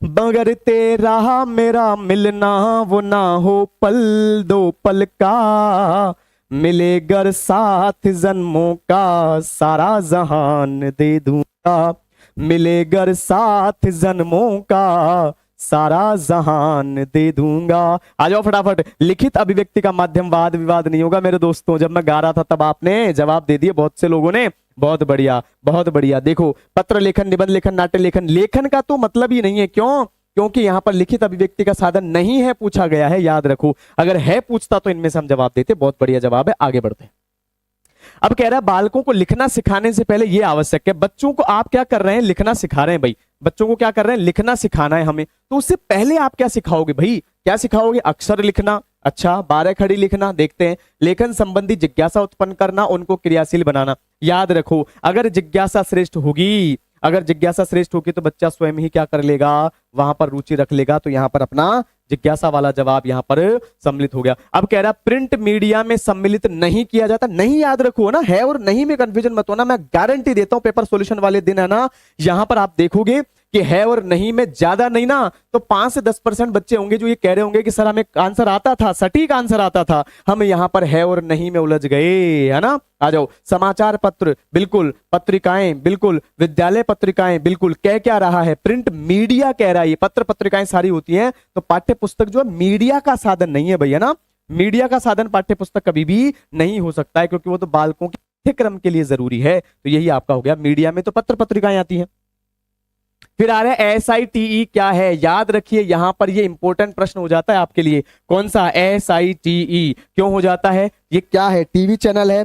मगर तेरा मेरा मिलना वो ना हो पल दो पल का, मिले गर साथ जन्मों का सारा जहान दे दूंगा, मिले गर साथ जन्मों का सारा जहान दे दूंगा। आ जाओ फटाफट। लिखित अभिव्यक्ति का माध्यम, वाद विवाद नहीं होगा मेरे दोस्तों। जब मैं गा रहा था तब आपने जवाब दे दिए बहुत से लोगों ने, बहुत बढ़िया बहुत बढ़िया। देखो पत्र लेखन, निबंध लेखन, नाट्य लेखन, लेखन का तो मतलब ही नहीं है, क्यों? क्योंकि यहां पर लिखित अभिव्यक्ति का साधन नहीं है पूछा गया है, याद रखो। अगर है पूछता तो इनमें से हम जवाब देते। बहुत बढ़िया जवाब है, आगे बढ़ते हैं। अब कह रहा है बालकों को लिखना सिखाने से पहले यह आवश्यक है, बच्चों को आप क्या कर रहे हैं, लिखना सिखा रहे हैं भाई। बच्चों को क्या कर रहे हैं, लिखना सिखाना है हमें, तो उससे पहले आप क्या सिखाओगे भाई, क्या सिखाओगे? अक्षर लिखना, अच्छा, 12 खड़ी लिखना, देखते हैं। लेखन संबंधी जिज्ञासा उत्पन्न करना, उनको क्रियाशील बनाना। याद रखो, अगर जिज्ञासा श्रेष्ठ होगी, अगर जिज्ञासा श्रेष्ठ होगी तो बच्चा स्वयं ही क्या कर लेगा, वहां पर रुचि रख लेगा। तो यहां पर अपना जिज्ञासा वाला जवाब यहां पर सम्मिलित हो गया। अब कह रहा प्रिंट मीडिया में सम्मिलित नहीं किया जाता, नहीं, याद रखो ना, है और नहीं में कंफ्यूजन मत होना। मैं गारंटी देता हूं पेपर सॉल्यूशन वाले दिन है ना, यहां पर आप देखोगे कि है और नहीं में ज्यादा नहीं ना तो 5 से 10% बच्चे होंगे जो ये कह रहे होंगे कि सर हमें आंसर आता था, सटीक आंसर आता था, हम यहाँ पर है और नहीं में उलझ गए, है ना। आ जाओ, समाचार पत्र बिल्कुल, पत्रिकाएं बिल्कुल, विद्यालय पत्रिकाएं बिल्कुल, कह क्या रहा है, प्रिंट मीडिया कह रहा है, ये पत्र पत्रिकाएं सारी होती हैं। तो पाठ्य पुस्तक जो है मीडिया का साधन नहीं है भैया ना, मीडिया का साधन पाठ्य पुस्तक कभी भी नहीं हो सकता है, क्योंकि वो तो बालकों के पाठ्यक्रम के लिए जरूरी है। तो यही आपका हो गया, मीडिया में तो पत्र पत्रिकाएं आती हैं। फिर आ रहा है SITE क्या है, याद रखिए यहां पर ये इंपॉर्टेंट प्रश्न हो जाता है आपके लिए। कौन सा SITE क्यों हो जाता है, ये क्या है, टीवी चैनल है,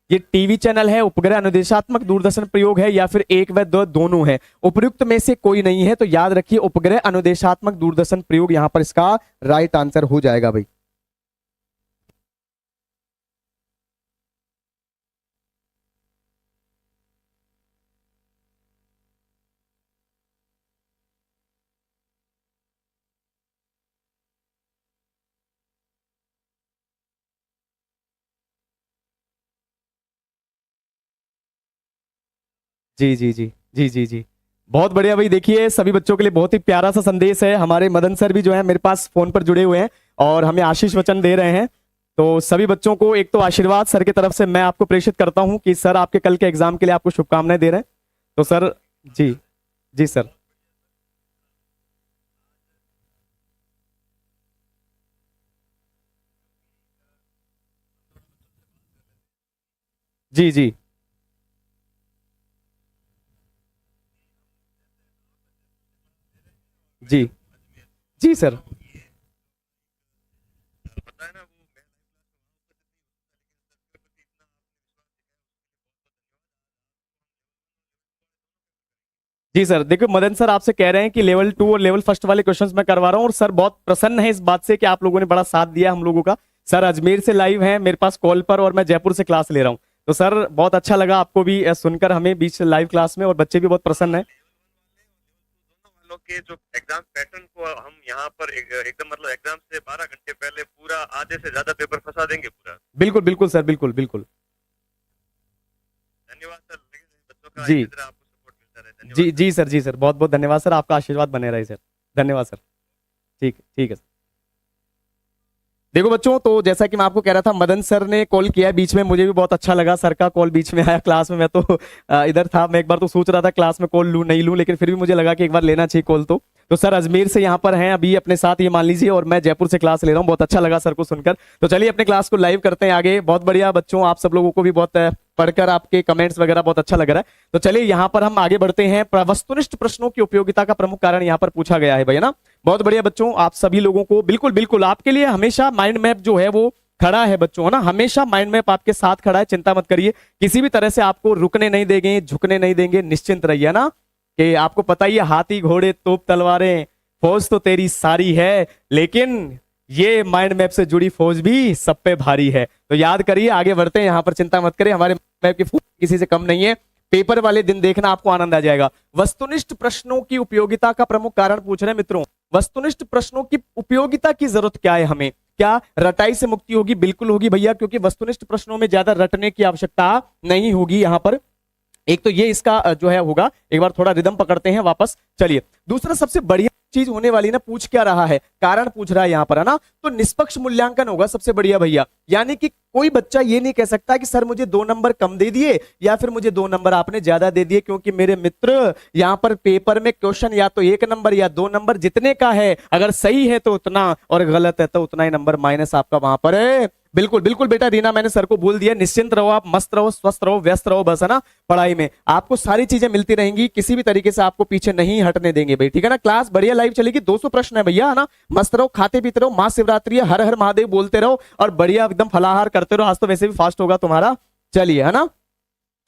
ये टीवी चैनल है, उपग्रह अनुदेशात्मक दूरदर्शन प्रयोग है, या फिर एक व दो दोनों है, उपयुक्त में से कोई नहीं है। तो याद रखिए उपग्रह अनुदेशात्मक दूरदर्शन प्रयोग यहां पर इसका राइट आंसर हो जाएगा भाई। जी जी जी जी जी जी, बहुत बढ़िया भाई। देखिए सभी बच्चों के लिए बहुत ही प्यारा सा संदेश है, हमारे मदन सर भी जो है मेरे पास फोन पर जुड़े हुए हैं और हमें आशीष वचन दे रहे हैं। तो सभी बच्चों को एक तो आशीर्वाद सर की तरफ से मैं आपको प्रेषित करता हूं कि सर आपके कल के एग्जाम के लिए आपको शुभकामनाएं दे रहे हैं। तो सर जी, जी सर, जी जी जी जी सर, जी सर। देखो मदन सर आपसे कह रहे हैं कि लेवल 2 और लेवल फर्स्ट वाले क्वेश्चंस मैं करवा रहा हूं, और सर बहुत प्रसन्न है इस बात से कि आप लोगों ने बड़ा साथ दिया हम लोगों का। सर अजमेर से लाइव हैं मेरे पास कॉल पर, और मैं जयपुर से क्लास ले रहा हूं। तो सर बहुत अच्छा लगा आपको भी सुनकर, हमें बीच लाइव क्लास में, और बच्चे भी बहुत प्रसन्न है। लोग के जो एग्जाम पैटर्न को हम यहाँ पर एकदम मतलब एग्जाम से 12 घंटे पहले पूरा आधे से ज्यादा पेपर फंसा देंगे पूरा। बिल्कुल बिल्कुल सर, बिल्कुल बिल्कुल। धन्यवाद सर, बच्चों का जी इसी तरह आपको सपोर्ट मिलता रहे। जी धन्यवाद जी सर, जी सर, बहुत बहुत धन्यवाद सर, आपका आशीर्वाद बने रहे सर। धन्यवाद सर। ठीक ठीक है सर। देखो बच्चों, तो जैसा कि मैं आपको कह रहा था, मदन सर ने कॉल किया बीच में, मुझे भी बहुत अच्छा लगा सर का कॉल बीच में आया क्लास में। मैं तो इधर था, मैं एक बार तो सोच रहा था क्लास में कॉल लूं नहीं लूं, लेकिन फिर भी मुझे लगा कि एक बार लेना चाहिए कॉल। तो सर अजमेर से यहाँ पर हैं अभी अपने साथ, ये मान लीजिए, और मैं जयपुर से क्लास ले रहा हूँ। बहुत अच्छा लगा सर को सुनकर। तो चलिए अपने क्लास को लाइव करते हैं आगे। बहुत बढ़िया बच्चों, आप सब लोगों को भी बहुत पढ़कर आपके कमेंट्स वगैरह बहुत अच्छा लग रहा है। तो चलिए यहाँ पर हम आगे बढ़ते हैं। वस्तुनिष्ठ प्रश्नों की उपयोगिता का प्रमुख कारण यहाँ पर पूछा गया है भैया ना। बहुत बढ़िया बच्चों, आप सभी लोगों को बिल्कुल बिल्कुल आपके लिए हमेशा माइंड मैप जो है वो खड़ा है बच्चों, है ना। हमेशा माइंड मैप आपके साथ खड़ा है, चिंता मत करिए, किसी भी तरह से आपको रुकने नहीं देंगे, झुकने नहीं देंगे, निश्चिंत रहिए ना। कि आपको पता ही है, हाथी घोड़े तोप तलवारें फौज तो तेरी सारी है, लेकिन ये माइंड मैप से जुड़ी फौज भी सब पे भारी है। तो याद करिए, आगे बढ़ते हैं, यहाँ पर चिंता मत करिए, हमारे मैप की फौज किसी से कम नहीं है। पेपर वाले दिन देखना, आपको आनंद आ जाएगा। वस्तुनिष्ठ प्रश्नों की उपयोगिता का प्रमुख कारण पूछ रहे हैं मित्रों। वस्तुनिष्ठ प्रश्नों की उपयोगिता की जरूरत क्या है हमें, क्या रटाई से मुक्ति होगी? बिल्कुल होगी भैया, क्योंकि वस्तुनिष्ठ प्रश्नों में ज्यादा रटने की आवश्यकता नहीं होगी यहाँ पर। एक तो ये इसका जो है होगा, एक बार थोड़ा रिदम पकड़ते हैं वापस, चलिए। दूसरा सबसे बढ़िया चीज होने वाली ना, पूछ क्या रहा है, कारण पूछ रहा है यहाँ पर, है ना। तो निष्पक्ष मूल्यांकन होगा सबसे बढ़िया भैया। यानी कि कोई बच्चा ये नहीं कह सकता कि सर मुझे 2 नंबर कम दे दिए, या फिर मुझे 2 नंबर आपने ज्यादा दे दिए, क्योंकि मेरे मित्र यहाँ पर पेपर में क्वेश्चन या तो 1 नंबर या 2 नंबर जितने का है, अगर सही है तो उतना और गलत है तो उतना ही नंबर माइनस आपका वहां पर है। बिल्कुल बिल्कुल बेटा रीना, मैंने सर को बोल दिया, निश्चिंत रहो, आप मस्त रहो, स्वस्थ रहो, व्यस्त रहो, बस, है ना। पढ़ाई में आपको सारी चीजें मिलती रहेंगी, किसी भी तरीके से आपको पीछे नहीं हटने देंगे भाई, ठीक है ना। क्लास बढ़िया लाइव चलेगी, 200 प्रश्न है भैया, है ना। मस्त रहो, खाते पीते रहो, महाशिवरात्रि है, हर हर महादेव बोलते रहो, और बढ़िया एकदम फलाहार करते रहो। आज तो वैसे भी फास्ट होगा तुम्हारा, चलिए, है ना।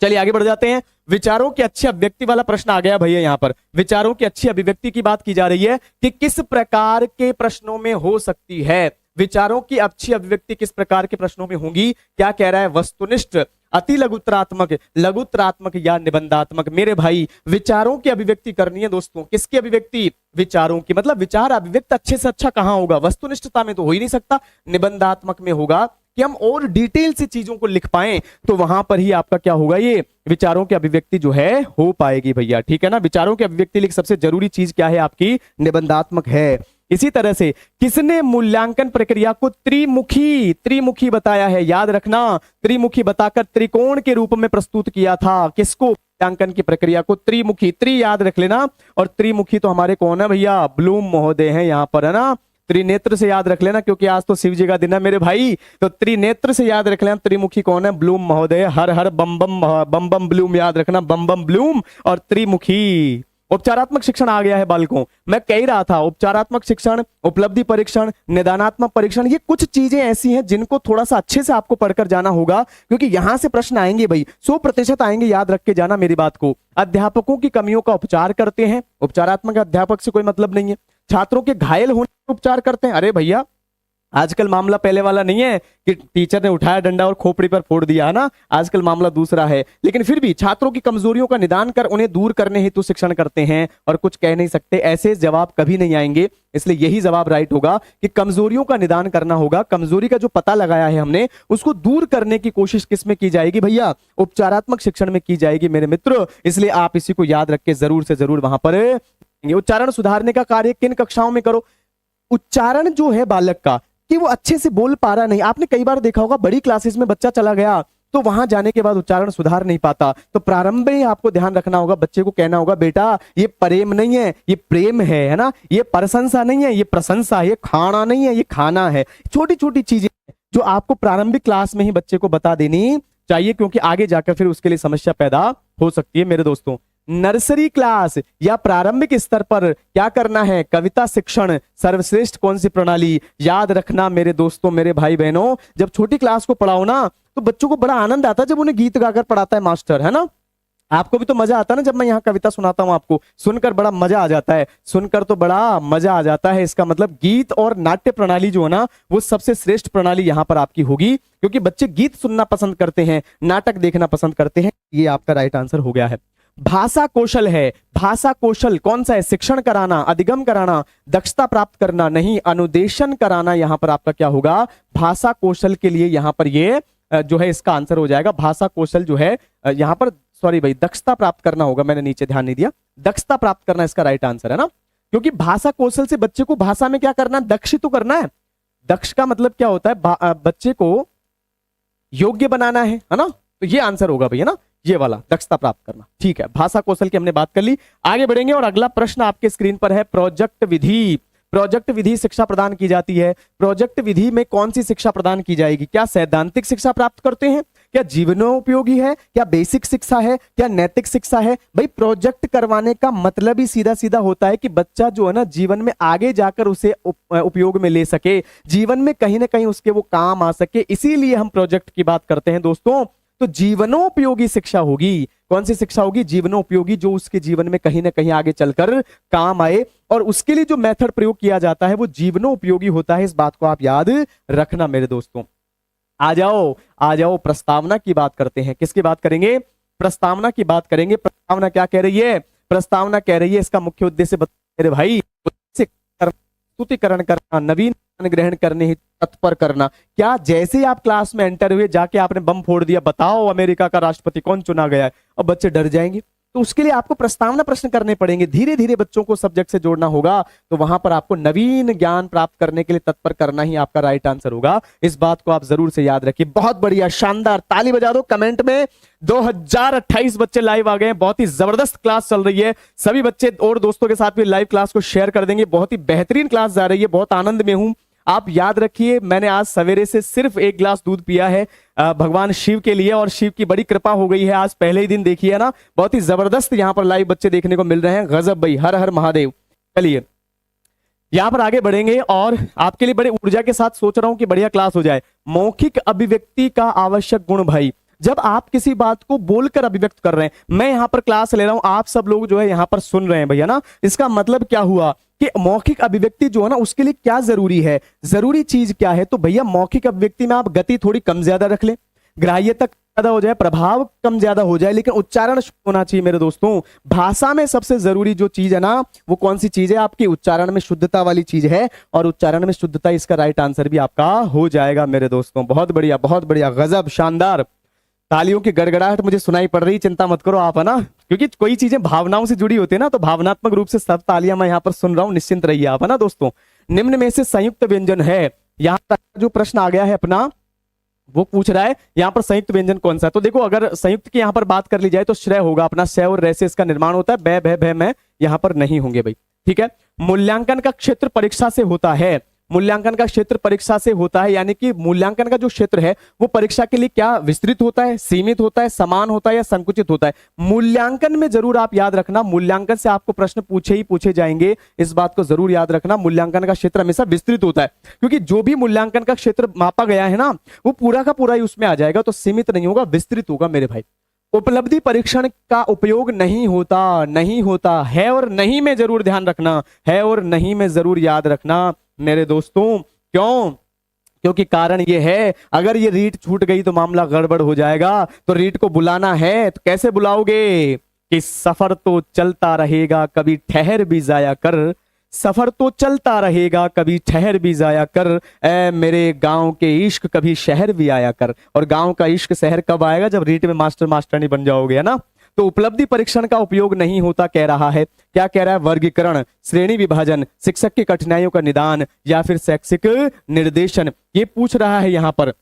चलिए आगे बढ़ जाते हैं। विचारों की अच्छी अभिव्यक्ति वाला प्रश्न आ गया भैया। यहाँ पर विचारों की अच्छी अभिव्यक्ति की बात की जा रही है कि किस प्रकार के प्रश्नों में हो सकती है। विचारों की अच्छी अभिव्यक्ति किस प्रकार के प्रश्नों में होंगी? क्या कह रहा है? वस्तुनिष्ठ, अति लघुत्रात्मक, लघुत्रात्मक या निबंधात्मक। मेरे भाई विचारों की अभिव्यक्ति करनी है दोस्तों। किसकी अभिव्यक्ति? विचारों की। मतलब विचार अभिव्यक्त अच्छे से अच्छा कहां होगा? वस्तुनिष्ठता में तो हो ही नहीं सकता, निबंधात्मक में होगा। कि हम और डिटेल से चीजों को लिख पाएं, तो वहां पर ही आपका क्या होगा, ये विचारों की अभिव्यक्ति जो है हो पाएगी भैया, ठीक है ना। विचारों की अभिव्यक्ति लिए सबसे जरूरी चीज क्या है आपकी, निबंधात्मक है। इसी तरह से किसने मूल्यांकन प्रक्रिया को त्रिमुखी बताया है, याद रखना, त्रिमुखी बताकर त्रिकोण के रूप में प्रस्तुत किया था। किसको, मूल्यांकन की प्रक्रिया को त्रिमुखी, त्रि याद रख लेना, और त्रिमुखी तो हमारे कौन है भैया, ब्लूम महोदय हैं यहाँ पर, है ना। त्रिनेत्र से याद रख लेना, क्योंकि आज तो शिव जी का दिन है मेरे भाई, तो त्रिनेत्र से याद रख लेना। त्रिमुखी कौन है, ब्लूम महोदय। हर हर बम बम बम बम ब्लूम, याद रखना, बम बम ब्लूम और त्रिमुखी। उपचारात्मक शिक्षण आ गया है बालकों, मैं कह ही रहा था, उपचारात्मक शिक्षण, उपलब्धि परीक्षण, निदानात्मक परीक्षण, ये कुछ चीजें ऐसी हैं जिनको थोड़ा सा अच्छे से आपको पढ़कर जाना होगा, क्योंकि यहां से प्रश्न आएंगे भाई, 100% आएंगे, याद रख के जाना मेरी बात को। अध्यापकों की कमियों का उपचार करते हैं, उपचारात्मक अध्यापक से कोई मतलब नहीं है। छात्रों के घायल होने का उपचार करते हैं, अरे भैया आजकल मामला पहले वाला नहीं है कि टीचर ने उठाया डंडा और खोपड़ी पर फोड़ दिया, है ना, आजकल मामला दूसरा है। लेकिन फिर भी छात्रों की कमजोरियों का निदान कर उन्हें दूर करने हेतु शिक्षण करते हैं, और कुछ कह नहीं सकते, ऐसे जवाब कभी नहीं आएंगे। इसलिए यही जवाब राइट होगा कि कमजोरियों का निदान करना होगा। कमजोरी का जो पता लगाया है हमने, उसको दूर करने की कोशिश किस में की जाएगी भैया, उपचारात्मक शिक्षण में की जाएगी मेरे मित्र। इसलिए आप इसी को याद रख के जरूर से जरूर वहां पर उच्चारण सुधारने का कार्य किन कक्षाओं में करो। उच्चारण जो है बालक का, कि वो अच्छे से बोल पा रहा नहीं, आपने कई बार देखा होगा बड़ी क्लासेस में बच्चा चला गया तो वहां जाने के बाद उच्चारण सुधार नहीं पाता, तो प्रारंभ में ही आपको ध्यान रखना होगा, बच्चे को कहना होगा, बेटा ये प्रेम नहीं है, ये प्रेम है ना, ये प्रशंसा नहीं है, ये प्रशंसा है, ये खाना नहीं है, ये खाना है। छोटी छोटी चीजें जो आपको प्रारंभिक क्लास में ही बच्चे को बता देनी चाहिए, क्योंकि आगे जाकर फिर उसके लिए समस्या पैदा हो सकती है मेरे दोस्तों। नर्सरी क्लास या प्रारंभिक स्तर पर क्या करना है, कविता शिक्षण सर्वश्रेष्ठ कौन सी प्रणाली, याद रखना मेरे दोस्तों, मेरे भाई बहनों, जब छोटी क्लास को पढ़ाओ ना तो बच्चों को बड़ा आनंद आता है जब उन्हें गीत गाकर पढ़ाता है मास्टर, है ना। आपको भी तो मजा आता है ना, जब मैं यहाँ कविता सुनाता हूँ आपको सुनकर बड़ा मजा आ जाता है, सुनकर तो बड़ा मजा आ जाता है। इसका मतलब गीत और नाट्य प्रणाली जो है ना, वो सबसे श्रेष्ठ प्रणाली यहाँ पर आपकी होगी, क्योंकि बच्चे गीत सुनना पसंद करते हैं, नाटक देखना पसंद करते हैं। ये आपका राइट आंसर हो गया है। भाषा कौशल है, भाषा कौशल कौन सा है, शिक्षण कराना, अधिगम कराना, दक्षता प्राप्त करना, नहीं अनुदेशन कराना, यहां पर आपका क्या होगा, भाषा कौशल के लिए यहां पर ये जो है इसका आंसर हो जाएगा। भाषा कौशल जो है यहां पर, सॉरी भाई, दक्षता प्राप्त करना होगा, मैंने नीचे ध्यान नहीं दिया, दक्षता प्राप्त करना इसका राइट आंसर है ना, क्योंकि भाषा कौशल से बच्चे को भाषा में क्या करना, दक्ष तो करना है। दक्ष का मतलब क्या होता है, बच्चे को योग्य बनाना है ना, तो ये आंसर होगा भैया ना, ये वाला दक्षता प्राप्त करना। ठीक है, भाषा कौशल की हमने बात कर ली, आगे बढ़ेंगे और अगला प्रश्न आपके स्क्रीन पर है, प्रोजेक्ट विधि। प्रोजेक्ट विधि शिक्षा प्रदान की जाती है, प्रोजेक्ट विधि में कौन सी शिक्षा प्रदान की जाएगी, क्या सैद्धांतिक शिक्षा प्राप्त करते हैं, क्या जीवनोपयोगी है, क्या बेसिक शिक्षा है, क्या नैतिक शिक्षा है। भाई प्रोजेक्ट करवाने का मतलब ही सीधा सीधा होता है कि बच्चा जो है ना जीवन में आगे जाकर उसे उपयोग में ले सके, जीवन में कहीं ना कहीं उसके वो काम आ सके, इसीलिए हम प्रोजेक्ट की बात करते हैं दोस्तों। तो जीवनोपयोगी शिक्षा होगी, कौन सी शिक्षा होगी, जीवनोपयोगी, जो उसके जीवन में कहीं ना कहीं आगे चलकर काम आए, और उसके लिए जो मेथड प्रयोग किया जाता है वो जीवनोपयोगी होता है। इस बात को आप याद रखना मेरे दोस्तों। आ जाओ प्रस्तावना की बात करते हैं। किसकी बात करेंगे, प्रस्तावना की बात करेंगे। प्रस्तावना क्या कह रही है, प्रस्तावना कह रही है इसका मुख्य उद्देश्य मेरे भाई, स्तुतिकरण करना, नवीन ग्रहण करने ही तत्पर करना। क्या जैसे ही आप क्लास में एंटर हुए जाके आपने बम फोड़ दिया, बताओ अमेरिका का राष्ट्रपति कौन चुना गया है, और बच्चे डर जाएंगे, तो उसके लिए आपको प्रस्तावना प्रश्न करने पड़ेंगे, धीरे धीरे बच्चों को सब्जेक्ट से जोड़ना होगा, तो वहां पर आपको नवीन ज्ञान प्राप्त करने के लिए तत्पर करना ही आपका राइट आंसर होगा। इस बात को आप जरूर से याद रखिए। बहुत बढ़िया, शानदार, ताली बजा दो कमेंट में। 2028 बच्चे लाइव आ गए हैं, बहुत ही जबरदस्त क्लास चल रही है। सभी बच्चे और दोस्तों के साथ भी लाइव क्लास को शेयर कर देंगे, बहुत ही बेहतरीन क्लास जा रही है, बहुत आनंद में हूं। आप याद रखिए, मैंने आज सवेरे से सिर्फ 1 गिलास दूध पिया है भगवान शिव के लिए, और शिव की बड़ी कृपा हो गई है। आज पहले ही दिन देखिए ना, बहुत ही जबरदस्त यहाँ पर लाइव बच्चे देखने को मिल रहे हैं। गजब भाई, हर हर महादेव। चलिए यहाँ पर आगे बढ़ेंगे और आपके लिए बड़े ऊर्जा के साथ सोच रहा हूं कि बढ़िया क्लास हो जाए। मौखिक अभिव्यक्ति का आवश्यक गुण भाई, जब आप किसी बात को बोलकर अभिव्यक्त कर रहे हैं, मैं यहां पर क्लास ले रहा हूं, आप सब लोग जो है यहां पर सुन रहे हैं भैया ना, इसका मतलब क्या हुआ कि मौखिक अभिव्यक्ति जो है ना उसके लिए क्या जरूरी है, जरूरी चीज क्या है। तो भैया मौखिक अभिव्यक्ति में आप गति थोड़ी कम ज्यादा रख लें, ग्राह्यता ज्यादा हो जाए, प्रभाव कम ज्यादा हो जाए, लेकिन उच्चारण शुद्ध होना चाहिए मेरे दोस्तों। भाषा में सबसे जरूरी जो चीज है ना, वो कौन सी चीज है? आपकी उच्चारण में शुद्धता वाली चीज है, और उच्चारण में शुद्धता, इसका राइट आंसर भी आपका हो जाएगा मेरे दोस्तों। बहुत बढ़िया, बहुत बढ़िया, गजब, शानदार। तालियों की गड़गड़ाहट मुझे सुनाई पड़ रही, चिंता मत करो आप, है ना, क्योंकि कोई चीजें भावनाओं से जुड़ी होती है ना, तो भावनात्मक रूप से सब तालियां मैं यहाँ पर सुन रहा हूं, निश्चिंत रहिए आप, है ना दोस्तों। निम्न में से संयुक्त व्यंजन है, यहां तक जो प्रश्न आ गया है अपना, वो पूछ रहा है यहां पर संयुक्त व्यंजन कौन सा है। तो देखो, अगर संयुक्त की यहां पर बात कर ली जाए तो श्रेय होगा अपना, शय और रय से इसका निर्माण होता है, बै भय भय में यहां पर नहीं होंगे भाई, ठीक है। मूल्यांकन का क्षेत्र परीक्षा से होता है, मूल्यांकन का क्षेत्र परीक्षा से होता है, यानी कि मूल्यांकन का जो क्षेत्र है वो परीक्षा के लिए क्या विस्तृत होता है, सीमित होता है, समान होता है या संकुचित होता है। मूल्यांकन में जरूर आप याद रखना, मूल्यांकन से आपको प्रश्न पूछे ही पूछे जाएंगे, इस बात को जरूर याद रखना। मूल्यांकन का क्षेत्र हमेशा विस्तृत होता है, क्योंकि जो भी मूल्यांकन का क्षेत्र मापा गया है ना, वो पूरा का पूरा ही उसमें आ जाएगा, तो सीमित नहीं होगा, विस्तृत होगा मेरे भाई। उपलब्धि परीक्षण का उपयोग नहीं होता, नहीं होता है और नहीं में जरूर ध्यान रखना, है और नहीं में जरूर याद रखना मेरे दोस्तों। क्यों? क्योंकि कारण ये है, अगर ये रीट छूट गई तो मामला गड़बड़ हो जाएगा। तो रीट को बुलाना है तो कैसे बुलाओगे कि सफर तो चलता रहेगा, कभी ठहर भी जाया कर, सफर तो चलता रहेगा, कभी ठहर भी जाया कर, ऐ मेरे गांव के इश्क कभी शहर भी आया कर। और गांव का इश्क शहर कब आएगा? जब रीट में मास्टर मास्टरनी बन जाओगे, है ना। तो उपलब्धि परीक्षण का उपयोग नहीं होता कह रहा है। क्या कह रहा है? वर्गीकरण, श्रेणी विभाजन, शिक्षक की कठिनाइयों का निदान या फिर शैक्षिक निर्देशन, ये पूछ रहा है यहां पर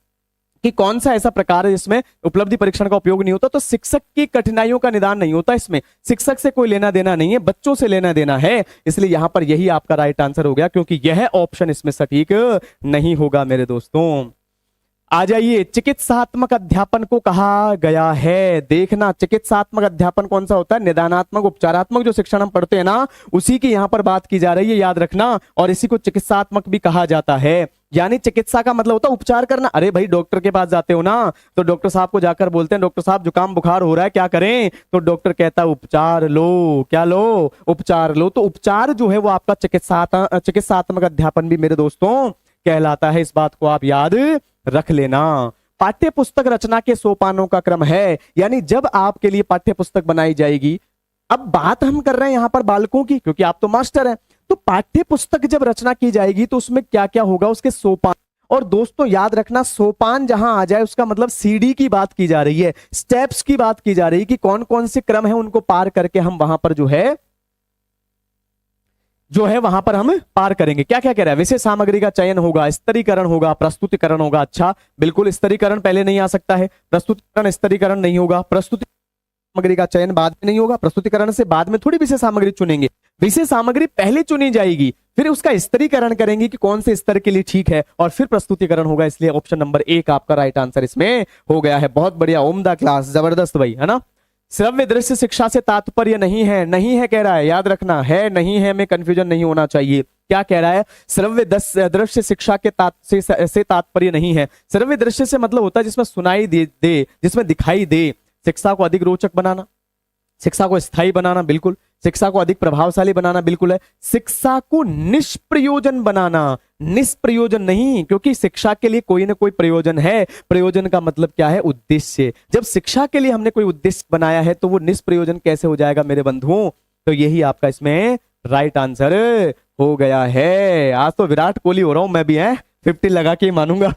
कि कौन सा ऐसा प्रकार है जिसमें उपलब्धि परीक्षण का उपयोग नहीं होता। तो शिक्षक की कठिनाइयों का निदान नहीं होता, इसमें शिक्षक से कोई लेना देना नहीं है, बच्चों से लेना देना है, इसलिए यहां पर यही आपका राइट आंसर हो गया, क्योंकि यह ऑप्शन इसमें सटीक नहीं होगा मेरे दोस्तों। आ जाइए, चिकित्सात्मक अध्यापन को कहा गया है। देखना, चिकित्सात्मक अध्यापन कौन सा होता है? निदानात्मक, उपचारात्मक जो शिक्षण हम पढ़ते हैं ना, उसी की यहां पर बात की जा रही है, याद रखना। और इसी को चिकित्सात्मक भी कहा जाता है, यानी चिकित्सा का मतलब होता है उपचार करना। अरे भाई, डॉक्टर के पास जाते हो ना, तो डॉक्टर साहब को जाकर बोलते हैं, डॉक्टर साहब जुकाम बुखार हो रहा है, क्या करें? तो डॉक्टर कहता है उपचार लो। क्या लो? उपचार लो। तो उपचार जो है वो आपका चिकित्सात्मक अध्यापन भी मेरे दोस्तों कहलाता है, इस बात को आप याद रख लेना। पाठ्य पुस्तक रचना के सोपानों का क्रम है, यानी जब आपके लिए पाठ्य पुस्तक बनाई जाएगी, अब बात हम कर रहे हैं यहां पर बालकों की, क्योंकि आप तो मास्टर हैं, तो पाठ्य पुस्तक जब रचना की जाएगी तो उसमें क्या क्या होगा, उसके सोपान। और दोस्तों याद रखना, सोपान जहां आ जाए उसका मतलब सीढ़ी की बात की जा रही है, स्टेप्स की बात की जा रही है, कि कौन कौन से क्रम है उनको पार करके हम वहां पर जो है वहां पर हम पार करेंगे। क्या क्या कह रहा है? विषय सामग्री का चयन होगा, स्तरीकरण होगा, प्रस्तुतिकरण होगा। अच्छा, बिल्कुल, स्तरीकरण पहले नहीं आ सकता है, प्रस्तुतिकरण स्तरीकरण नहीं होगा, प्रस्तुति सामग्री का चयन बाद में नहीं होगा, प्रस्तुतिकरण से बाद में थोड़ी विषय सामग्री चुनेंगे, विषय सामग्री पहले चुनी जाएगी, फिर उसका स्तरीकरण करेंगे कि कौन से स्तर के लिए ठीक है, और फिर प्रस्तुतिकरण होगा। इसलिए ऑप्शन नंबर 1 आपका राइट आंसर इसमें हो गया है। बहुत बढ़िया, उम्दा क्लास, जबरदस्त भाई, है ना। श्रव्य दृश्य शिक्षा से तात्पर्य नहीं है, नहीं है कह रहा है, याद रखना, है नहीं है में कंफ्यूजन नहीं होना चाहिए। क्या कह रहा है? श्रव्य दृश्य शिक्षा के से तात्पर्य नहीं है। श्रव्य दृश्य से मतलब होता है जिसमें सुनाई दे, जिसमें दिखाई दे। शिक्षा को अधिक रोचक बनाना, शिक्षा को स्थायी बनाना, बिल्कुल। शिक्षा को अधिक प्रभावशाली बनाना, बिल्कुल है। शिक्षा को निष्प्रयोजन बनाना, निष्प्रयोजन नहीं, क्योंकि शिक्षा के लिए कोई ना कोई प्रयोजन है। प्रयोजन का मतलब क्या है? उद्देश्य। जब शिक्षा के लिए हमने कोई उद्देश्य बनाया है तो वो निष्प्रयोजन कैसे हो जाएगा मेरे बंधुओं? तो यही आपका इसमें राइट आंसर हो गया है। आज तो विराट कोहली हो रहा हूं मैं भी, है 50 लगा के मानूंगा।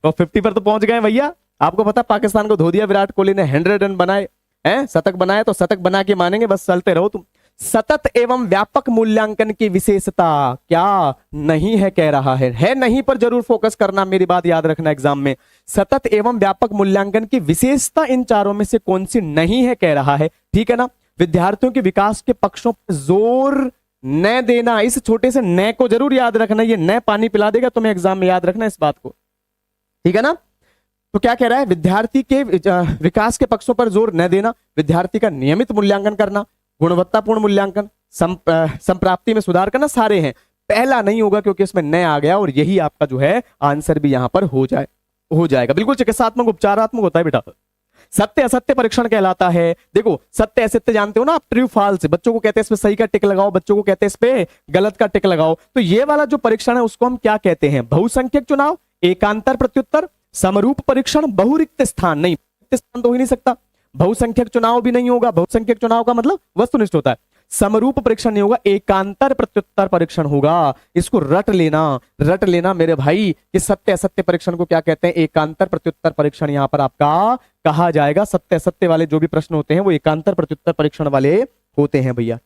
और 50 पर तो पहुंच गए भैया। आपको पता पाकिस्तान को धो दिया विराट कोहली ने, 100 रन बनाए हैं, शतक बनाया, तो शतक बना के मानेंगे, बस चलते रहो तुम। सतत एवं व्यापक मूल्यांकन की विशेषता क्या नहीं है कह रहा है नहीं पर जरूर फोकस करना, मेरी बात याद रखना एग्जाम में। सतत एवं व्यापक मूल्यांकन की विशेषता इन चारों में से कौन सी नहीं है कह रहा है, ठीक है ना। विद्यार्थियों के विकास के पक्षों पर जोर न देना, इस छोटे से न को जरूर याद रखना, ये न पानी पिला देगा तुम्हें एग्जाम में, याद रखना इस बात को, ठीक है ना। तो क्या कह रहा है? विद्यार्थी के विकास के पक्षों पर जोर न देना, विद्यार्थी का नियमित मूल्यांकन करना, गुणवत्तापूर्ण मूल्यांकन, संप्राप्ति में सुधार करना, सारे हैं। पहला नहीं होगा क्योंकि इसमें न आ गया, और यही आपका जो है आंसर भी यहां पर हो जाएगा। बिल्कुल चिकित्सात्मक उपचारात्मक होता है बेटा। सत्य असत्य परीक्षण कहलाता है। देखो, सत्य असत्य जानते हो ना आप, ट्रू फॉल्स। बच्चों को कहते हैं इस पे सही का टिक लगाओ, बच्चों को कहते हैं इस पे गलत का टिक लगाओ। तो ये वाला जो परीक्षण है उसको हम क्या कहते हैं? बहुसंख्यक चुनाव, एकांतर प्रत्युत्तर, समरूप परीक्षण, बहुरिक्त स्थान। नहीं, रिक्त स्थान तो हो ही नहीं सकता। बहुसंख्यक चुनाव भी नहीं होगा, बहुसंख्यक चुनाव का मतलब वस्तुनिष्ठ होता है। समरूप परीक्षण नहीं होगा, एकांतर प्रत्युत्तर परीक्षण होगा। इसको रट लेना मेरे भाई कि सत्य असत्य परीक्षण को क्या कहते हैं, एकांतर प्रत्युत्तर परीक्षण यहां पर आपका कहा जाएगा। सत्य असत्य वाले जो भी प्रश्न होते हैं वो एकांतर प्रत्युत्तर परीक्षण वाले होते हैं भैया।